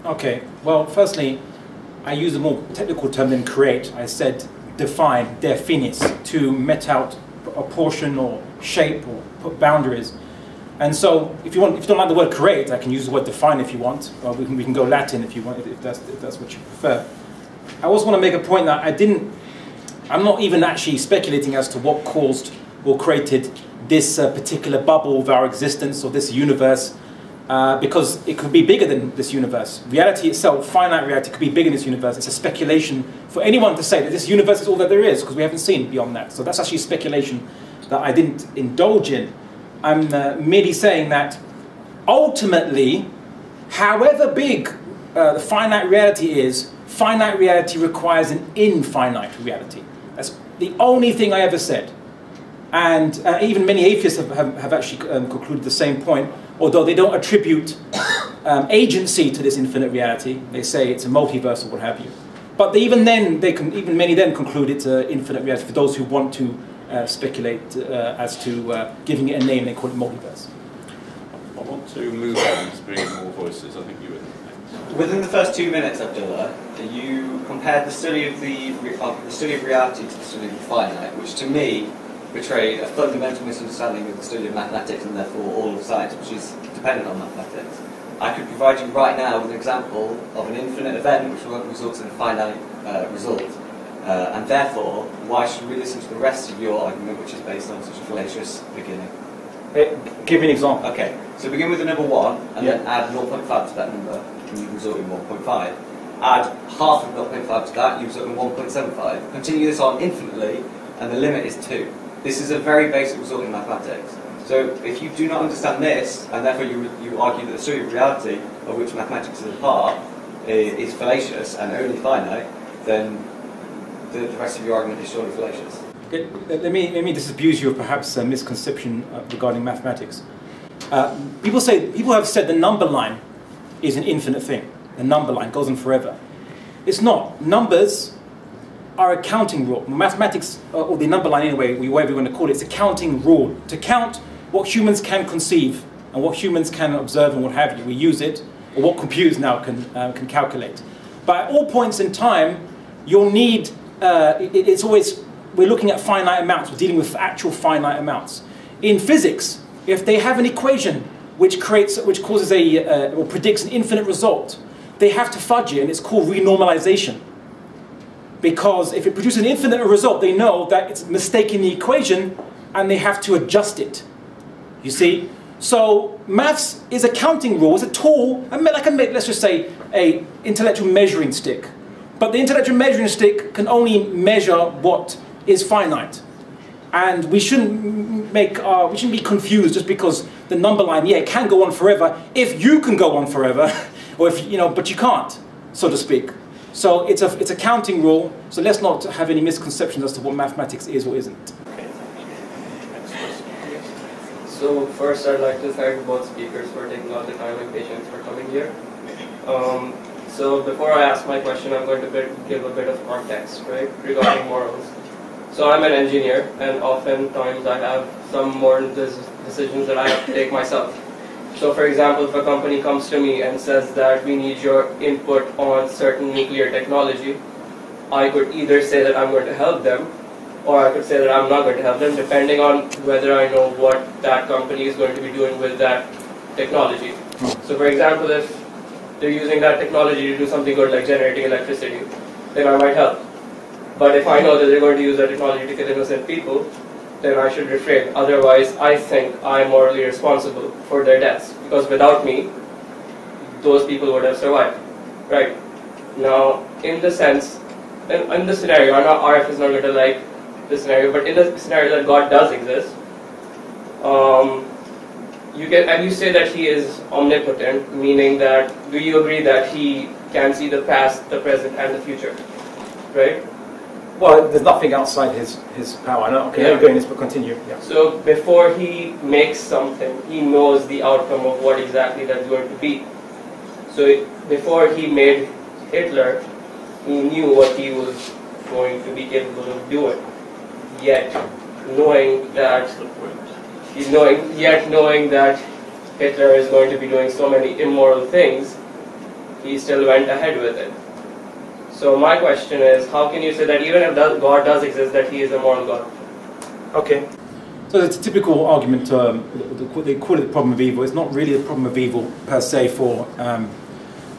Okay, well, firstly, I use a more technical term than create. I said define, definis, to met out a portion or shape or put boundaries. And so, if you don't like the word create, I can use the word define if you want, or we can go Latin if you want, if that's what you prefer. I also want to make a point that I'm not even actually speculating as to what caused or created this particular bubble of our existence or this universe, because it could be bigger than this universe. Reality itself, finite reality, could be bigger than this universe. It's a speculation for anyone to say that this universe is all that there is, because we haven't seen beyond that. So that's actually speculation that I didn't indulge in. I'm merely saying that ultimately, however big the finite reality is, finite reality requires an infinite reality. That's the only thing I ever said. And even many atheists have actually concluded the same point, although they don't attribute agency to this infinite reality. They say it's a multiverse or what have you. But even many then conclude it's an infinite reality for those who want to speculate as to giving it a name. They call it multiverse. I want to move on to bring in more voices. I think you were next. Within the first 2 minutes, Abdullah, you compared the study of reality to the study of the finite, which to me betrayed a fundamental misunderstanding of the study of mathematics and therefore all of science, which is dependent on mathematics. I could provide you right now with an example of an infinite event which results in a finite result. And therefore, why should we listen to the rest of your argument, which is based on such a fallacious beginning? Give me an example. Okay, so begin with the number 1, and then add 0.5 to that number, and you result in 1.5. Add half of 0.5 to that, you result in 1.75. Continue this on infinitely, and the limit is 2. This is a very basic result in mathematics. So if you do not understand this, and therefore you argue that the study of reality, of which mathematics is a part, is fallacious and only finite, then the rest of your argument is surely fallacious. Okay, let me disabuse you of perhaps a misconception regarding mathematics. People have said the number line is an infinite thing. The number line goes on forever. It's not. Numbers are a counting rule. Mathematics, or the number line anyway, whatever you want to call it, it's a counting rule. To count what humans can conceive and what humans can observe and what have you. We use it, or what computers now can calculate. But at all points in time, you'll need, we're looking at finite amounts. We're dealing with actual finite amounts. In physics, if they have an equation which causes or predicts an infinite result, they have to fudge it, and it's called renormalization. Because if it produces an infinite result, they know that it's mistaking the equation, and they have to adjust it. You see? So maths is a counting rule, it's a tool, let's just say an intellectual measuring stick. But the intellectual measuring stick can only measure what is finite. And we shouldn't be confused just because the number line, it can go on forever if you can go on forever, or but you can't, so to speak. So it's a counting rule. So let's not have any misconceptions as to what mathematics is or isn't. So first, I'd like to thank both speakers for taking all the time and patience for coming here. So before I ask my question, I'm going to give a bit of context, right, regarding morals. So I'm an engineer, and oftentimes I have some moral decisions that I have to take myself. So for example, if a company comes to me and says that we need your input on certain nuclear technology, I could either say that I'm going to help them, or I could say that I'm not going to help them, depending on whether I know what that company is going to be doing with that technology. So for example, if they're using that technology to do something good like generating electricity, then I might help. But if I know that they're going to use that technology to kill innocent people, then I should refrain. Otherwise, I think I'm morally responsible for their deaths. Because without me, those people would have survived. Right? Now, in the sense, in the scenario, I know Arif is not going to like this scenario, but in the scenario that God does exist, and you say that He is omnipotent, meaning that, do you agree that He can see the past, the present, and the future? Right? Well, there's nothing outside his power. No, okay, Yeah. Go in this, but continue. Yeah. So before He makes something, He knows the outcome of what exactly that's going to be. So before He made Hitler, He knew what he was going to be capable of doing. Yet, knowing that Hitler is going to be doing so many immoral things, he still went ahead with it. So my question is, how can you say that even if God does exist, that He is a moral God? Okay. So it's a typical argument. They call it the problem of evil. It's not really a problem of evil per se for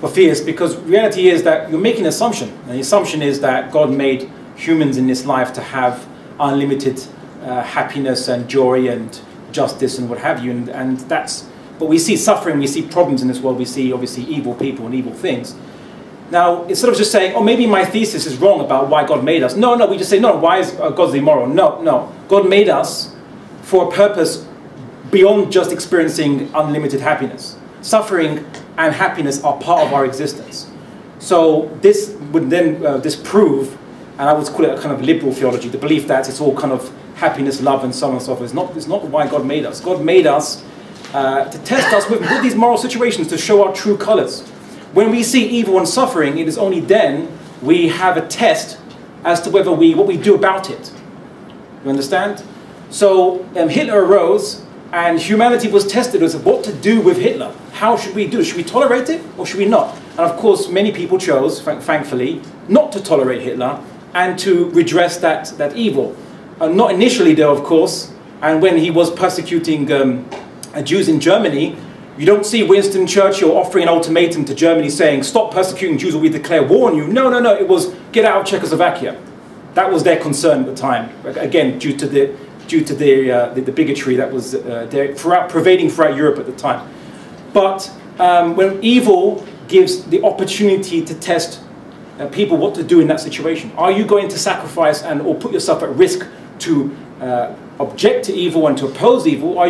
theists, because reality is that you're making an assumption. And the assumption is that God made humans in this life to have unlimited happiness and joy and justice and what have you. And that's, but we see suffering, we see problems in this world, we see obviously evil people and evil things. Now, instead of just saying, oh, maybe my thesis is wrong about why God made us. No, we just say, no, why is God immoral? No. God made us for a purpose beyond just experiencing unlimited happiness. Suffering and happiness are part of our existence. So this would then disprove, and I would call it a kind of liberal theology, the belief that it's all kind of happiness, love, and so on and so forth. It's not why God made us. God made us to test us with these moral situations, to show our true colors. When we see evil and suffering, it is only then we have a test as to whether what we do about it. You understand? So Hitler arose, and humanity was tested as what to do with Hitler. How should we do it? Should we tolerate it, or should we not? And of course, many people chose, thankfully, not to tolerate Hitler and to redress that evil. Not initially, though, of course. And when he was persecuting Jews in Germany, you don't see Winston Churchill offering an ultimatum to Germany saying, stop persecuting Jews or we declare war on you. No. It was, get out of Czechoslovakia. That was their concern at the time. Again, due to the bigotry that was pervading throughout Europe at the time. But when evil gives the opportunity to test people what to do in that situation, are you going to sacrifice or put yourself at risk to object to evil and to oppose evil? Are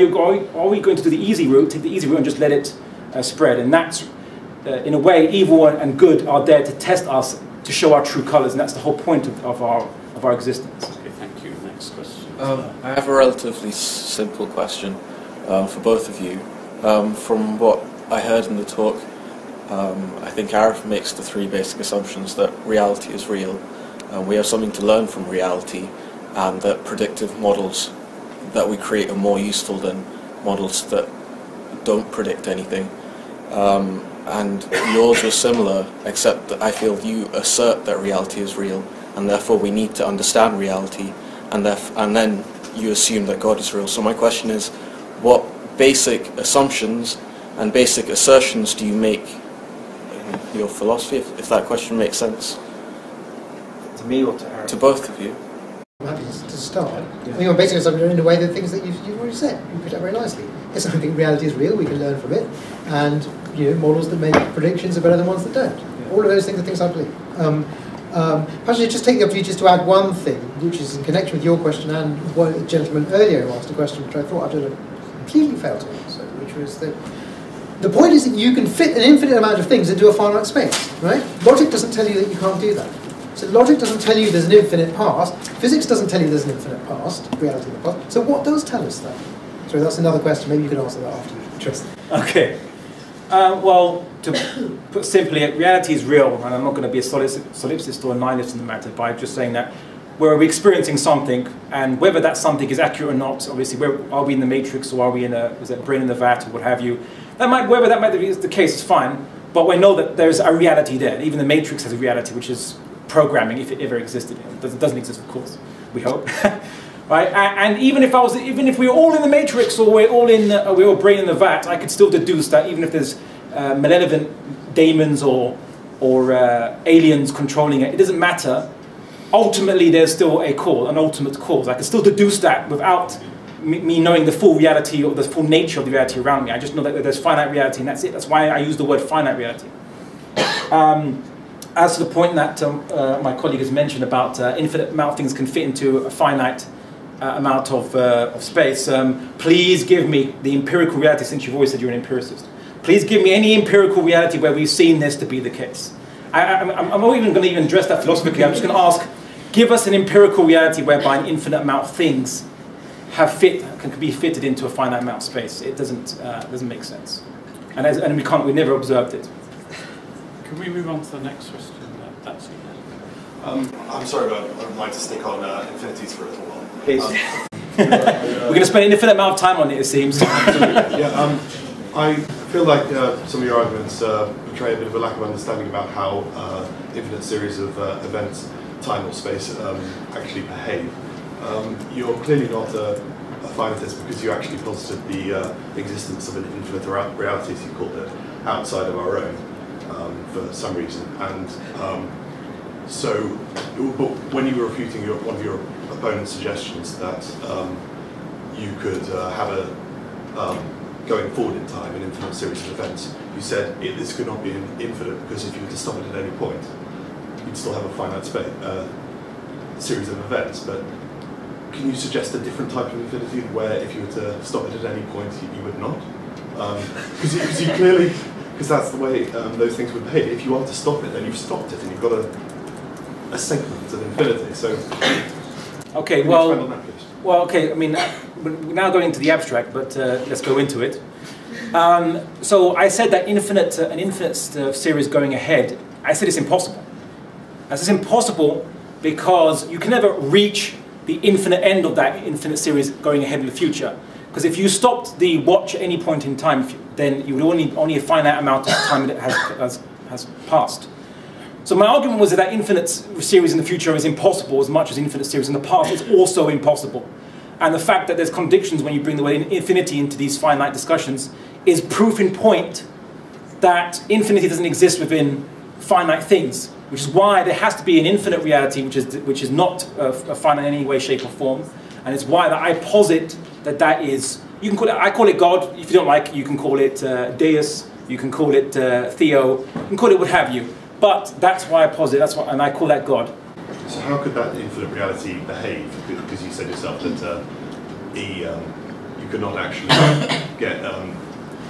we going to do the easy route, take the easy route and just let it spread? And that's, in a way, evil and good are there to test us, to show our true colors, and that's the whole point of our existence. Okay, thank you. Next question. I have a relatively simple question for both of you. From what I heard in the talk, I think Arif makes the three basic assumptions that reality is real, we have something to learn from reality, and that predictive models that we create are more useful than models that don't predict anything. And yours was similar, except that I feel you assert that reality is real, and therefore we need to understand reality, and then you assume that God is real. So my question is, what basic assumptions and basic assertions do you make in your philosophy, if that question makes sense? To me or to Arif? To both of you. I'm happy to start. I think your basic assumption in a way the things that you've already said. You put it very nicely. Yes, I think reality is real, we can learn from it, and models that make predictions are better than ones that don't. Yeah. All of those things are things I believe. Perhaps I just take the opportunity just to add one thing, which is in connection with your question and what a gentleman earlier asked a question which I thought Abdullah completely failed to answer, which was that the point is that you can fit an infinite amount of things into a finite space, right? Logic doesn't tell you that you can't do that. So logic doesn't tell you there's an infinite past. Physics doesn't tell you there's an infinite past, reality of the past. So what does tell us that? So that's another question. Maybe you can answer that after you're interested. Okay. Well, to put simply, reality is real, and I'm not going to be a solipsist or a nihilist in the matter by just saying that we're experiencing something, and whether that something is accurate or not, obviously, are we in the matrix or are we in a brain in the vat or what have you? Whether that might be the case is fine, but we know that there's a reality there. Even the matrix has a reality, which is programming, if it ever existed. It doesn't exist, of course. We hope. Right? And even if we were all in the matrix or we're all brain in the vat, I could still deduce that even if there's malevolent daemons or aliens controlling it, it doesn't matter. Ultimately, there's still an ultimate cause. I can still deduce that without me knowing the full reality or the full nature of the reality around me. I just know that there's finite reality, and that's it. That's why I use the word finite reality. As to the point that my colleague has mentioned about infinite amount of things can fit into a finite amount of space, please give me the empirical reality, since you've always said you're an empiricist. Please give me any empirical reality where we've seen this to be the case. I'm not even going to address that philosophically. I'm just going to ask, give us an empirical reality whereby an infinite amount of things can be fitted into a finite amount of space. It doesn't make sense, and we never observed it. Can we move on to the next question? That's I'm sorry, but I'd like to stick on infinities for a little while. Please. We're going to spend an infinite amount of time on it, it seems. Yeah, I feel like some of your arguments portray a bit of a lack of understanding about how infinite series of events, time or space, actually behave. You're clearly not a finitist because you actually posited the existence of an infinite reality, as you called it, outside of our own for some reason. And so, but when you were refuting one of your opponent's suggestions that you could have a going forward in time, an infinite series of events, you said this could not be an infinite because if you were to stop it at any point, you'd still have a finite series of events. But can you suggest a different type of infinity where if you were to stop it at any point, you would not? Because you clearly, because that's the way those things would behave. If you are to stop it, then you've stopped it and you've got a segment of infinity. So, okay, okay. I mean, we're now going into the abstract, but let's go into it. So I said that an infinite series going ahead. I said it's impossible. I said it's impossible because you can never reach the infinite end of that infinite series going ahead in the future. Because if you stopped the watch at any point in time, then you would only a finite amount of time that has passed. So my argument was that infinite series in the future is impossible as much as infinite series in the past is also impossible. And the fact that there's contradictions when you bring the word infinity into these finite discussions is proof in point that infinity doesn't exist within finite things, which is why there has to be an infinite reality which is not finite in any way, shape or form. And it's why that I posit that is, you can call it, I call it God. If you don't like it, you can call it Deus, you can call it Theo, you can call it what have you. But that's why I posit, and I call that God. So how could that infinite reality behave? Because you said yourself that you could not actually get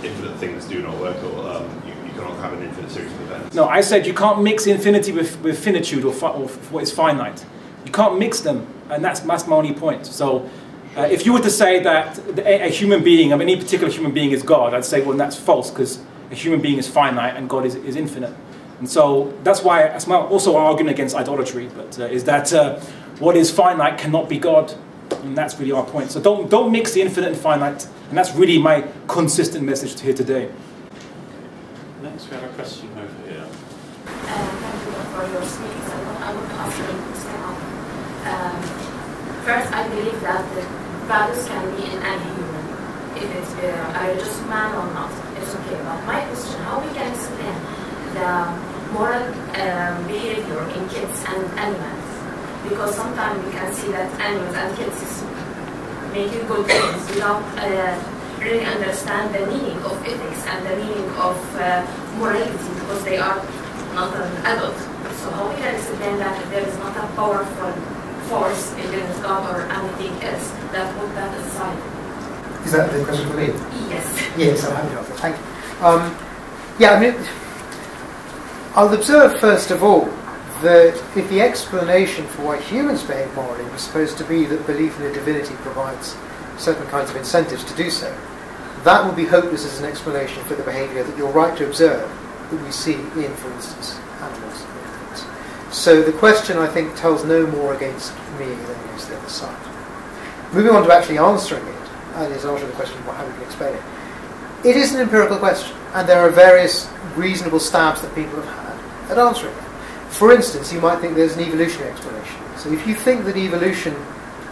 infinite things do not work, or you cannot have an infinite series of events. No, I said you can't mix infinity with finitude or what is finite. You can't mix them, and that's my only point. So if you were to say that a human being, any particular human being is God, I'd say, well, that's false, because a human being is finite and God is infinite. And so that's why, that's also our argument against idolatry, but is that what is finite cannot be God, and that's really our point. So don't mix the infinite and finite, and that's really my consistent message here today. Next we have a question over here. Thank you for your speech. I want to ask you to step up. First, I believe that the values can be in any human, if it's a religious man or not. It's okay. But my question: how we can explain the moral behavior in kids and animals? Because sometimes we can see that animals and kids is making good things without really understand the meaning of ethics and the meaning of morality, because they are not an adult. So how we can explain that if there is not a powerful force against God or anything else that put that aside? Is that the question for me? Yes. Yes, I'm happy to answer. Thank you. Yeah, I mean, I'll observe first of all that if the explanation for why humans behave morally was supposed to be that belief in a divinity provides certain kinds of incentives to do so, that would be hopeless as an explanation for the behaviour that you're right to observe that we see in, for instance, animals and infants. So the question, I think, tells no more against me than against the other side. Moving on to actually answering it, that is answering the question of how we can explain it. It is an empirical question, and there are various reasonable stabs that people have had at answering it. For instance, you might think there's an evolutionary explanation. So if you think that evolution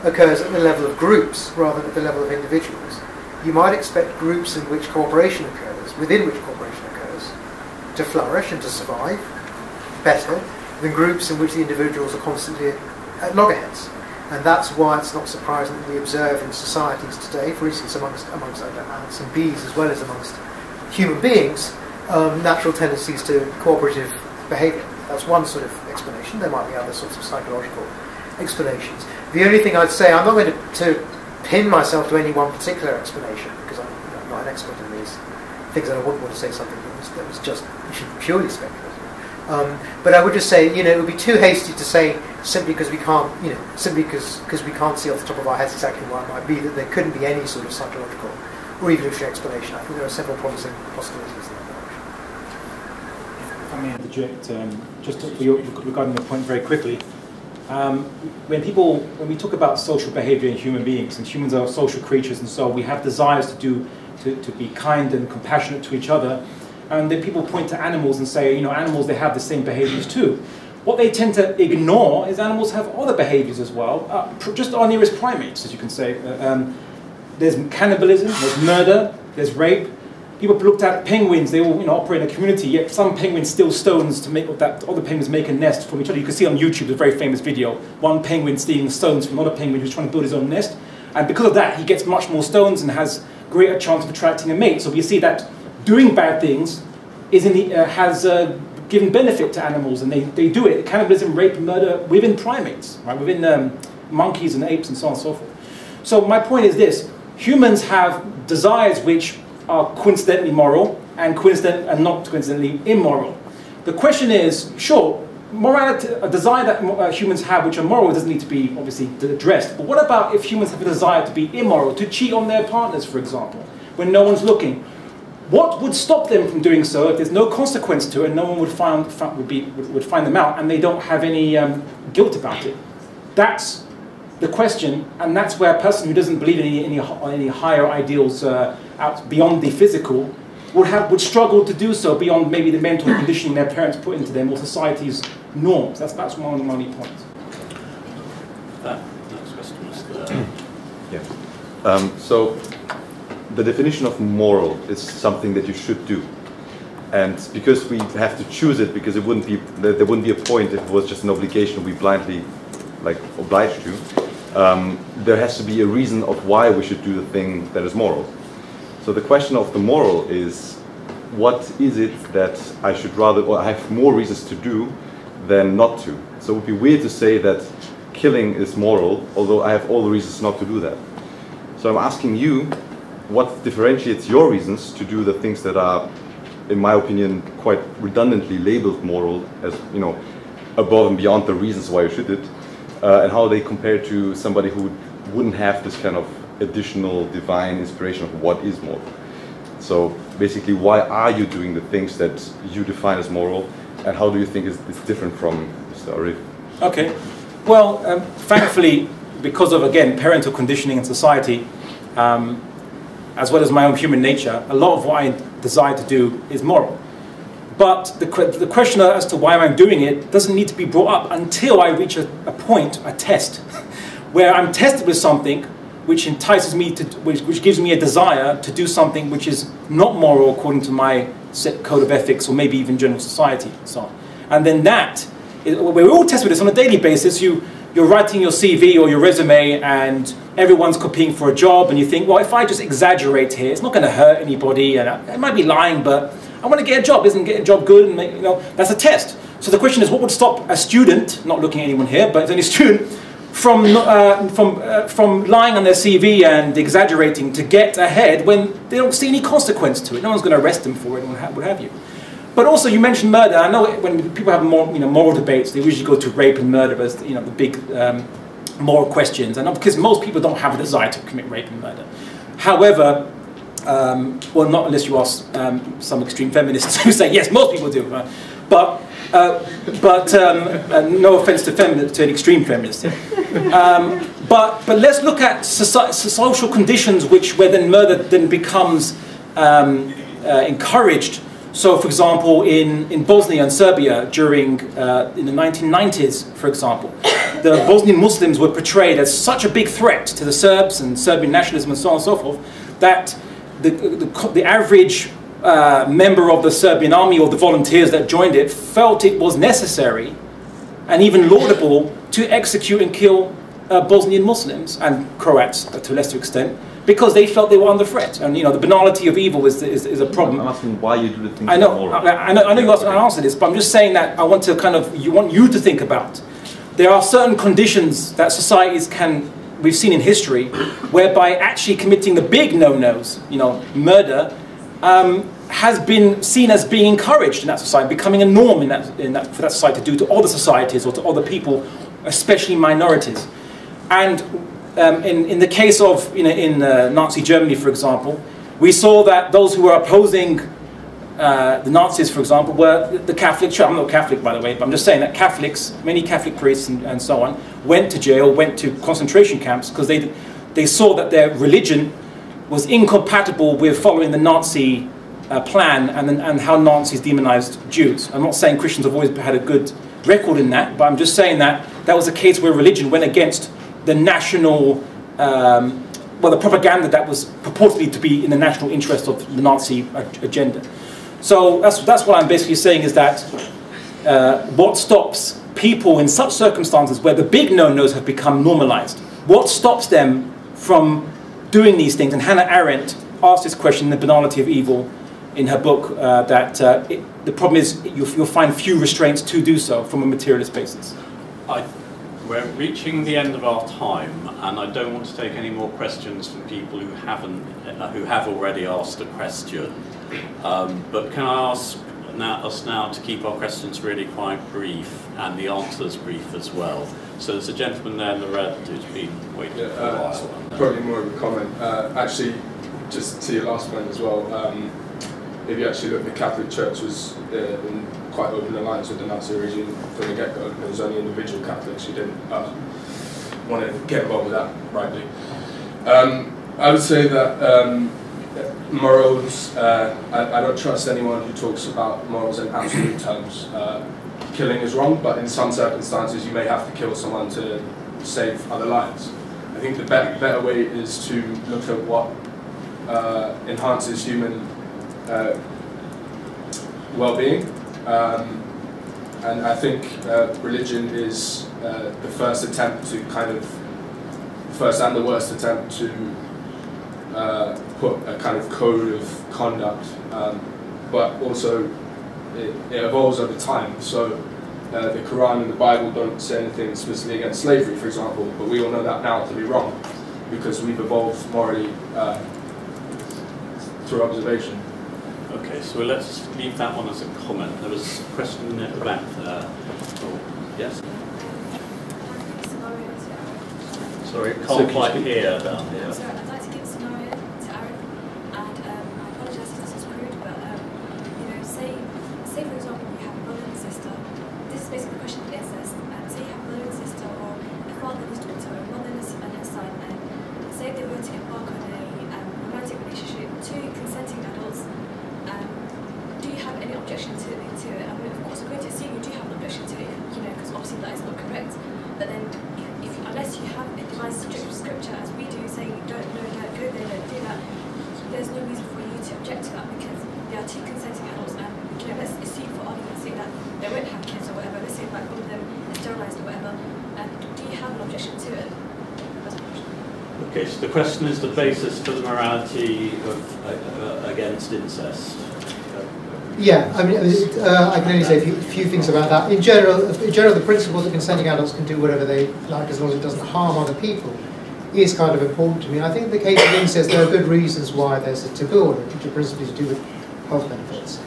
occurs at the level of groups rather than at the level of individuals, you might expect groups in which cooperation occurs, within which cooperation occurs, to flourish and to survive better than groups in which the individuals are constantly at loggerheads. And that's why it's not surprising that we observe in societies today, for instance amongst ants and bees as well as amongst human beings, natural tendencies to cooperative behaviour. That's one sort of explanation. There might be other sorts of psychological explanations. The only thing I'd say, I'm not going to pin myself to any one particular explanation, because I'm not an expert in these things, and I wouldn't want to say something that was just purely speculative. But I would just say, it would be too hasty to say simply because we can't, simply because we can't see off the top of our heads exactly what it might be, that there couldn't be any sort of psychological or evolutionary explanation. I think there are several promising possibilities in that direction. If I may interject, just regarding the point very quickly. When we talk about social behaviour in human beings, and humans are social creatures, and so we have desires to be kind and compassionate to each other, and then people point to animals and say, animals, they have the same behaviours too. What they tend to ignore is animals have other behaviours as well, just our nearest primates, as you can say. There's cannibalism, there's murder, there's rape. People looked at penguins, they all operate in a community, yet some penguins steal stones to make that other penguins make a nest from each other. You can see on YouTube a very famous video, one penguin stealing stones from another penguin who's trying to build his own nest. And because of that, he gets much more stones and has greater chance of attracting a mate. So we see that doing bad things has given benefit to animals, and they do it. Cannibalism, rape, murder within primates, right? Within monkeys and apes and so on and so forth. So my point is this: humans have desires which are coincidentally moral and not coincidentally immoral. The question is, sure, morality, a desire that humans have which are moral doesn't need to be obviously addressed. But what about if humans have a desire to be immoral, to cheat on their partners, for example, when no one's looking? What would stop them from doing so if there's no consequence to it and no one would find them out and they don't have any guilt about it? That's the question, and that's where a person who doesn't believe in any higher ideals out beyond the physical would struggle to do so beyond maybe the mental conditioning their parents put into them or society's norms. That's one of my only points. Next question was Yeah. So the definition of moral is something that you should do, and because we have to choose it, because there wouldn't be a point if it was just an obligation we blindly obliged to. There has to be a reason of why we should do the thing that is moral. So the question of the moral is, what is it that I should rather, or I have more reasons to do than not to? So it would be weird to say that killing is moral, although I have all the reasons not to do that. So I'm asking you, what differentiates your reasons to do the things that are, in my opinion, quite redundantly labeled moral as, above and beyond the reasons why you should it, and how they compare to somebody who wouldn't have this kind of additional divine inspiration of what is moral. So basically, why are you doing the things that you define as moral, and how do you think it's different from Mr. Arif? Okay. Well, thankfully, because of, again, parental conditioning in society, as well as my own human nature, a lot of what I desire to do is moral. But the question as to why I'm doing it doesn't need to be brought up until I reach a point, a test, where I'm tested with something which entices me to, which gives me a desire to do something which is not moral according to my set code of ethics, or maybe even general society and so on. And then we're all tested with this on a daily basis. You're writing your CV or your resume and everyone's competing for a job, and you think, well, if I just exaggerate here, it's not going to hurt anybody, and I might be lying, but I want to get a job. Isn't getting a job good? And that's a test. So the question is, what would stop a student, not looking at anyone here, but any student, from lying on their CV and exaggerating to get ahead when they don't see any consequence to it? No one's going to arrest them for it, and what have you. But also, you mentioned murder. I know when people have moral debates, they usually go to rape and murder as the big moral questions, and because most people don't have a desire to commit rape and murder. However, well, not unless you ask some extreme feminists who say yes, most people do. But no offense to an extreme feminist here. But let's look at social conditions where then murder then becomes encouraged. So, for example, in Bosnia and Serbia in the 1990s, for example, the Bosnian Muslims were portrayed as such a big threat to the Serbs and Serbian nationalism and so on and so forth that the average member of the Serbian army or the volunteers that joined it felt it was necessary and even laudable to execute and kill Bosnian Muslims and Croats to a lesser extent, because they felt they were under threat. And the banality of evil is a problem. I'm asking why you do the things. I know you asked to answer this, but I'm just saying that I want you to think about. There are certain conditions that societies we've seen in history, whereby actually committing the big no-nos, murder, has been seen as being encouraged in that society, becoming a norm for that society to do to other societies or to other people, especially minorities. And in the case of in Nazi Germany, for example, we saw that those who were opposing the Nazis, for example, were the Catholic Church. I'm not Catholic, by the way, but I'm just saying that Catholics, many Catholic priests and so on, went to jail, went to concentration camps because they saw that their religion was incompatible with following the Nazi plan and how Nazis demonized Jews. I'm not saying Christians have always had a good record in that, but I'm just saying that was a case where religion went against the national, the propaganda that was purportedly to be in the national interest of the Nazi agenda. So that's what I'm basically saying is that what stops people in such circumstances where the big no-nos have become normalized, what stops them from doing these things? And Hannah Arendt asked this question in The Banality of Evil in her book, the problem is you'll find few restraints to do so from a materialist basis. We're reaching the end of our time, and I don't want to take any more questions from people who have already asked a question. But can I ask us now to keep our questions really quite brief and the answers brief as well? So there's a gentleman there in the red who's been waiting for a while. Probably more of a comment. Actually, just to your last point as well. If you actually look, the Catholic Church was in quite open alliance with the Nazi regime from the get-go. There was only individual Catholics who didn't want to get involved with that, rightly. I would say that morals, I don't trust anyone who talks about morals in absolute terms. Killing is wrong, but in some circumstances you may have to kill someone to save other lives. I think the better way is to look at what enhances human well-being, and I think religion is the first attempt to first and the worst attempt to put a kind of code of conduct, but also it evolves over time. So the Quran and the Bible don't say anything explicitly against slavery, for example, but we all know that now to be wrong because we've evolved morally through observation. Okay, so let's leave that one as a comment. There was a question at the back there. Oh, yes. Sorry, can't quite hear down here. So I'd like to give a scenario to Arif, and I apologise if this is rude, but say for example you have a brother and sister. This is basically the question of incest. Say you have a brother and sister, or a father and his daughter, or a mother and his son, and say they were to embark on a romantic relationship, two consenting adults. Do you have any objection to it? I mean, of course, according to assume you do have an objection to it, because obviously that is not correct. But then, unless you have a divine scripture, as we do, saying don't go there, don't do that, there's no reason for you to object to that because they are two consenting adults, and let's assume for argument's sake that they won't have kids or whatever. Let's say like one of them is sterilised or whatever. Do you have an objection to it? Okay, so the question is the basis for the morality of against incest. Yeah, I mean, I can only say a few things about that. In general, the principle that consenting adults can do whatever they like as long as it doesn't harm other people is kind of important to me. I think in the case of incest, there are good reasons why there's a taboo on it, which are principally to do with health benefits.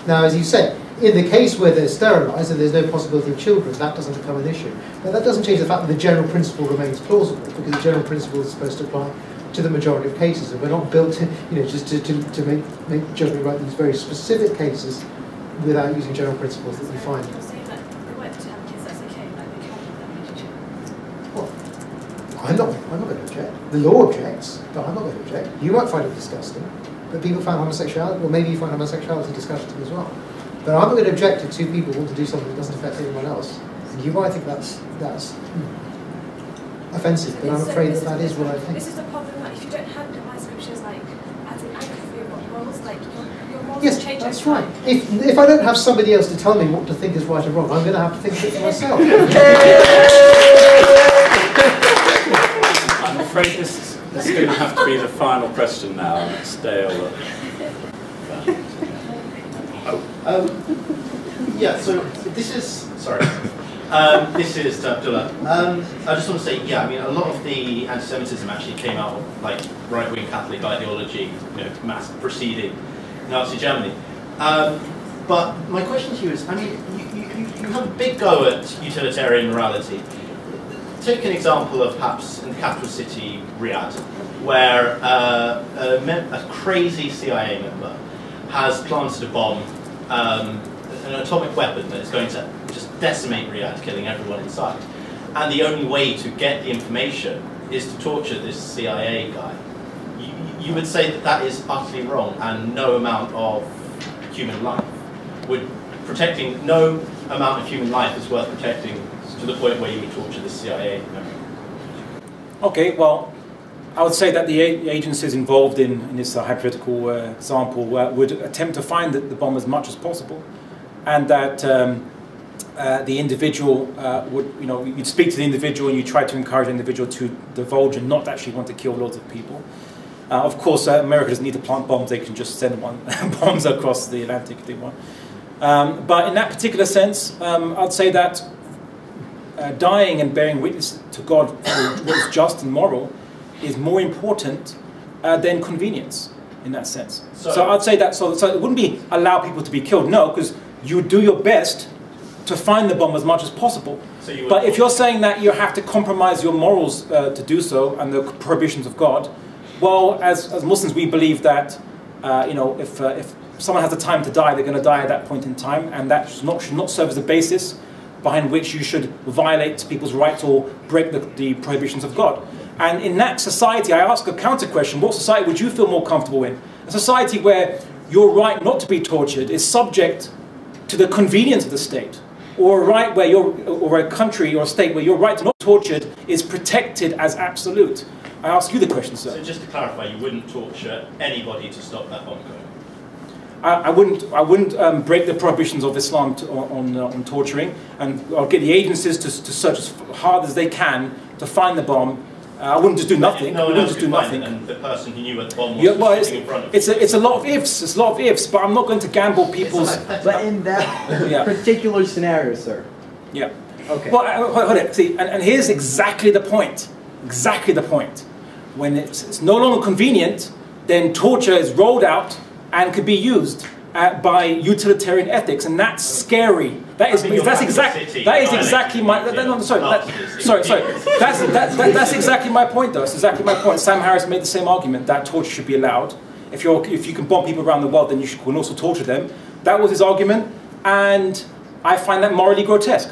Now, as you said, in the case where they're sterilised and there's no possibility of children, that doesn't become an issue. But that doesn't change the fact that the general principle remains plausible, because the general principle is supposed to apply to the majority of cases, and we're not built to, just to make judgment about these very specific cases without using general principles that we find. You're saying that the word term that's okay, like the canon that Well, I'm not going to object. The law objects, but I'm not going to object. You might find it disgusting, but people find homosexuality, or maybe you find homosexuality disgusting as well. But I'm not going to object if two people want to do something that doesn't affect anyone else. And you might think that's offensive, but I'm afraid that is what I think. This is the problem, like, if you don't have divine scriptures, like, as an anchor for your morals, like, your morals Yes, change that's over right. time. If I don't have somebody else to tell me what to think is right or wrong, I'm going to have to think of it for myself. I'm afraid this is going to have to be the final question now, and it's Dale. Yeah, so this is, sorry, this is Abdullah. I just want to say, yeah, I mean, a lot of the anti-Semitism actually came out of, like, right-wing Catholic ideology, mass preceding Nazi Germany. But my question to you is, I mean, you have a big go at utilitarian morality. Take an example of perhaps in the capital city, Riyadh, where a crazy CIA member has planted a bomb, an atomic weapon that is going to just decimate Riyadh, killing everyone inside. And the only way to get the information is to torture this CIA guy. You would say that that is utterly wrong, and no amount of human life no amount of human life is worth protecting to the point where you would torture the CIA member. Okay, well, I would say that the agencies involved in this hypothetical example would attempt to find the bomb as much as possible, and that the individual would, you'd speak to the individual and you try to encourage the individual to divulge and not actually want to kill loads of people. Of course, America doesn't need to plant bombs; they can just send bombs across the Atlantic if they want. But in that particular sense, I'd say that dying and bearing witness to God for what is just and moral is more important than convenience in that sense. So I'd say that, so it wouldn't be allow people to be killed, no, because you would do your best to find the bomb as much as possible. But if you're saying that you have to compromise your morals to do so and the prohibitions of God, well, as Muslims we believe that if someone has the time to die, they're going to die at that point in time, and that should not serve as a basis behind which you should violate people's rights or break the prohibitions of God. And in that society, I ask a counter question: what society would you feel more comfortable in? A society where your right not to be tortured is subject to the convenience of the state, or a right where or a country or a state where your right to not be tortured is protected as absolute? I ask you the question, sir. So just to clarify, you wouldn't torture anybody to stop that bomb going? I wouldn't break the prohibitions of Islam on torturing, and I'll get the agencies to search as hard as they can to find the bomb. I wouldn't just do nothing. No one else could find it, and the person who knew where the bomb was sitting in front of you. It's a lot of ifs. It's a lot of ifs, but I'm not going to gamble people's. But in that particular scenario, sir. Yeah. Okay. Well, hold it. See, and here's exactly the point. Exactly the point. When it's no longer convenient, then torture is rolled out and could be used by utilitarian ethics, and that's scary. That's exactly my. That's exactly my point, though. It's exactly my point. Sam Harris made the same argument that torture should be allowed. If you can bomb people around the world, then you can also torture them. That was his argument, and I find that morally grotesque.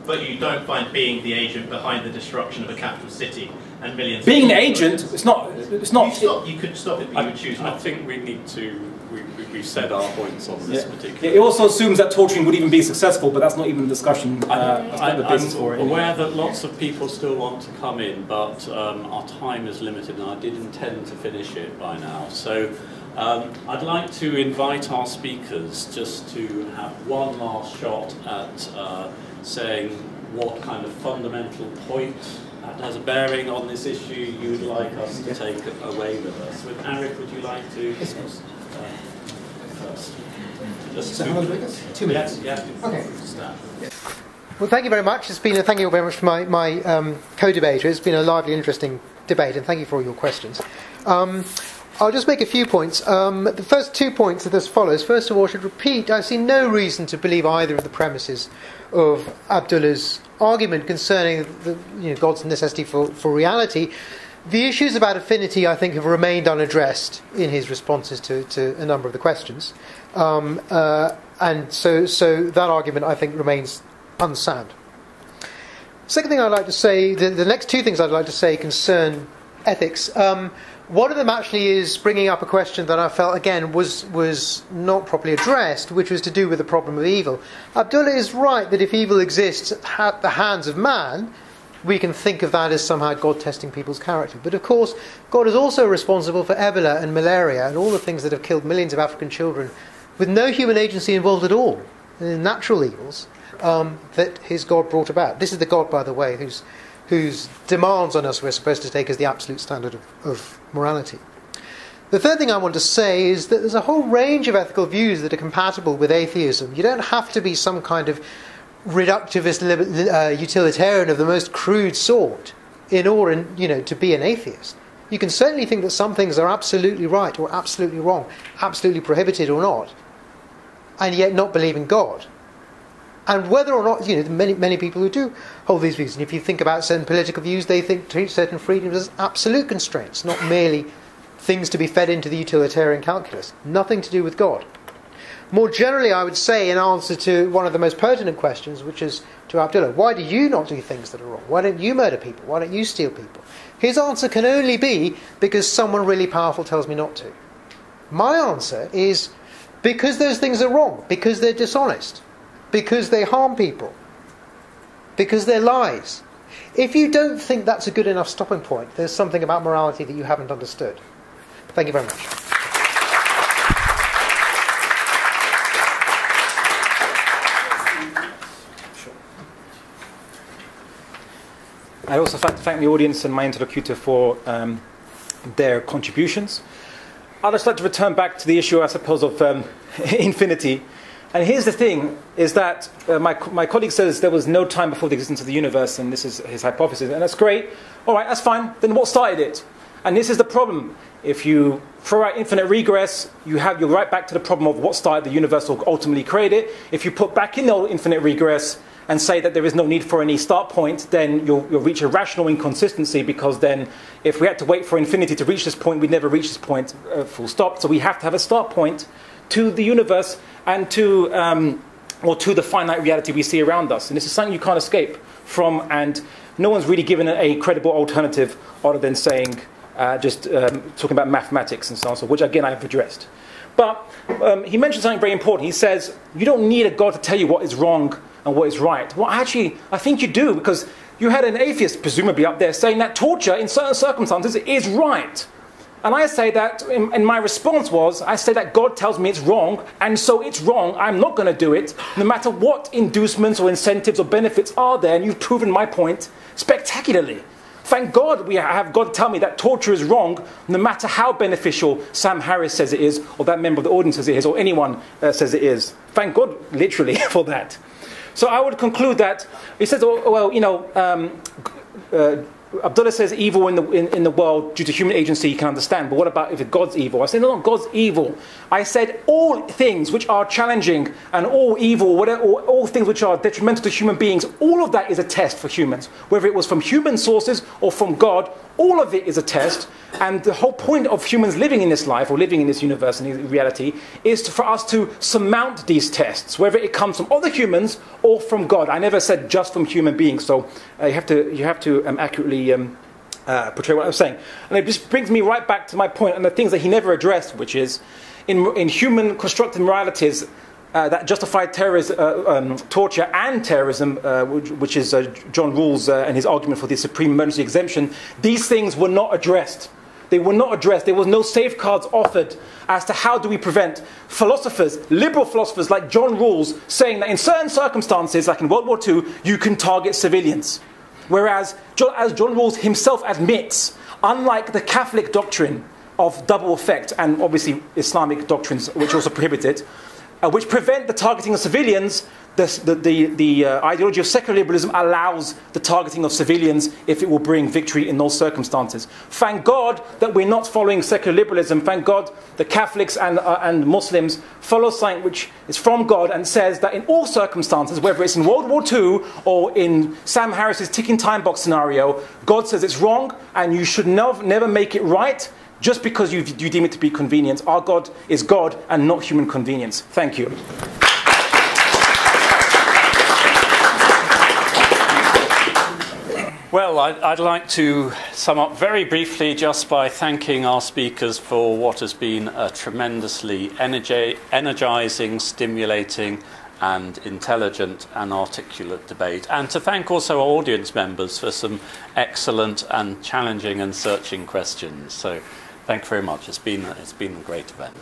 But you don't find being the agent behind the destruction of a capital city and millions. Being an agent, it's not. You could stop it, but you would choose not. I think we need to. We've said our points on this particular. It also assumes that torturing would even be successful, but that's not even the discussion. I'm aware that lots of people still want to come in, but our time is limited, and I did intend to finish it by now. So I'd like to invite our speakers just to have one last shot at saying what kind of fundamental point that has a bearing on this issue you would like us to take away with us. With Arif, would you like to first? Just 2 minutes. Yeah. Okay. Well, thank you very much. Thank you very much to my co-debater. It's been a lively, interesting debate, and thank you for all your questions. I'll just make a few points. The first 2 points are as follows. First of all, I should repeat, I see no reason to believe either of the premises of Abdullah's argument concerning God's necessity for reality. The issues about affinity, I think, have remained unaddressed in his responses to a number of the questions. And so that argument, I think, remains unsound. Second thing I'd like to say, the next two things I'd like to say concern ethics. One of them actually is bringing up a question that I felt, again, was not properly addressed, which was to do with the problem of evil. Abdullah is right that if evil exists at the hands of man, we can think of that as somehow God testing people's character. But of course, God is also responsible for Ebola and malaria and all the things that have killed millions of African children with no human agency involved at all, in natural evils that his God brought about. This is the God, by the way, whose demands on us we're supposed to take as the absolute standard of morality. The third thing I want to say is that there's a whole range of ethical views that are compatible with atheism. You don't have to be some kind of reductivist utilitarian of the most crude sort in order, to be an atheist. You can certainly think that some things are absolutely right or absolutely wrong, absolutely prohibited or not, and yet not believe in God. And whether or not, many people who do hold these views, and if you think about certain political views, they treat certain freedoms as absolute constraints, not merely things to be fed into the utilitarian calculus. Nothing to do with God. More generally, I would say, in answer to one of the most pertinent questions, which is to Abdullah, why do you not do things that are wrong? Why don't you murder people? Why don't you steal people? His answer can only be because someone really powerful tells me not to. My answer is because those things are wrong, because they're dishonest, because they harm people, because they're lies. If you don't think that's a good enough stopping point, there's something about morality that you haven't understood. Thank you very much. I'd also like to thank the audience and my interlocutor for their contributions. I'd just like to return back to the issue, I suppose, of infinity. And here's the thing, is that my colleague says there was no time before the existence of the universe, and this is his hypothesis, and that's great. All right, that's fine. Then what started it? And this is the problem. If you throw out infinite regress, you're right back to the problem of what started the universe or ultimately created it. If you put back in the infinite regress and say that there is no need for any start point, then you'll reach a rational inconsistency, because then if we had to wait for infinity to reach this point, we'd never reach this point, full stop. So we have to have a start point to the universe and to the finite reality we see around us. And this is something you can't escape from, and no one's really given a credible alternative other than saying, talking about mathematics and so on, so which again I've addressed. But he mentioned something very important. He says, you don't need a God to tell you what is wrong and what is right. Well, actually, I think you do, because you had an atheist, presumably up there, saying that torture in certain circumstances is right. And I say that, and my response was, I say that God tells me it's wrong, and so it's wrong, I'm not going to do it, no matter what inducements or incentives or benefits are there, and you've proven my point spectacularly. Thank God we have God tell me that torture is wrong, no matter how beneficial Sam Harris says it is, or that member of the audience says it is, or anyone says it is. Thank God, literally, for that. So I would conclude that, he says, Abdullah says evil in the world due to human agency you can understand, but what about if God's evil? I said, no, God's evil. I said all things which are challenging and all evil, all things which are detrimental to human beings, all of that is a test for humans. Whether it was from human sources or from God, all of it is a test. And the whole point of humans living in this life, or living in this universe and in reality, is for us to surmount these tests, whether it comes from other humans or from God. I never said just from human beings, so you have to accurately portray what I was saying. And it just brings me right back to my point and the things that he never addressed, which is in human constructed moralities that justify torture and terrorism, which is John Rawls and his argument for the supreme emergency exemption. These things were not addressed. They were not addressed. There was no safeguards offered as to how do we prevent philosophers, liberal philosophers like John Rawls, saying that in certain circumstances, like in World War II, you can target civilians. Whereas, as John Rawls himself admits, unlike the Catholic doctrine of double effect, and obviously Islamic doctrines which also prohibit it, which prevent the targeting of civilians, the ideology of secular liberalism allows the targeting of civilians if it will bring victory in those circumstances. Thank God that we're not following secular liberalism. Thank God the Catholics and Muslims follow something which is from God and says that in all circumstances, whether it's in World War II or in Sam Harris's ticking time box scenario, God says it's wrong and you should never make it right just because you deem it to be convenience. Our God is God and not human convenience. Thank you. Well, I'd like to sum up very briefly just by thanking our speakers for what has been a tremendously energising, stimulating and intelligent and articulate debate, and to thank also our audience members for some excellent and challenging and searching questions. So thank you very much. It's been a great event.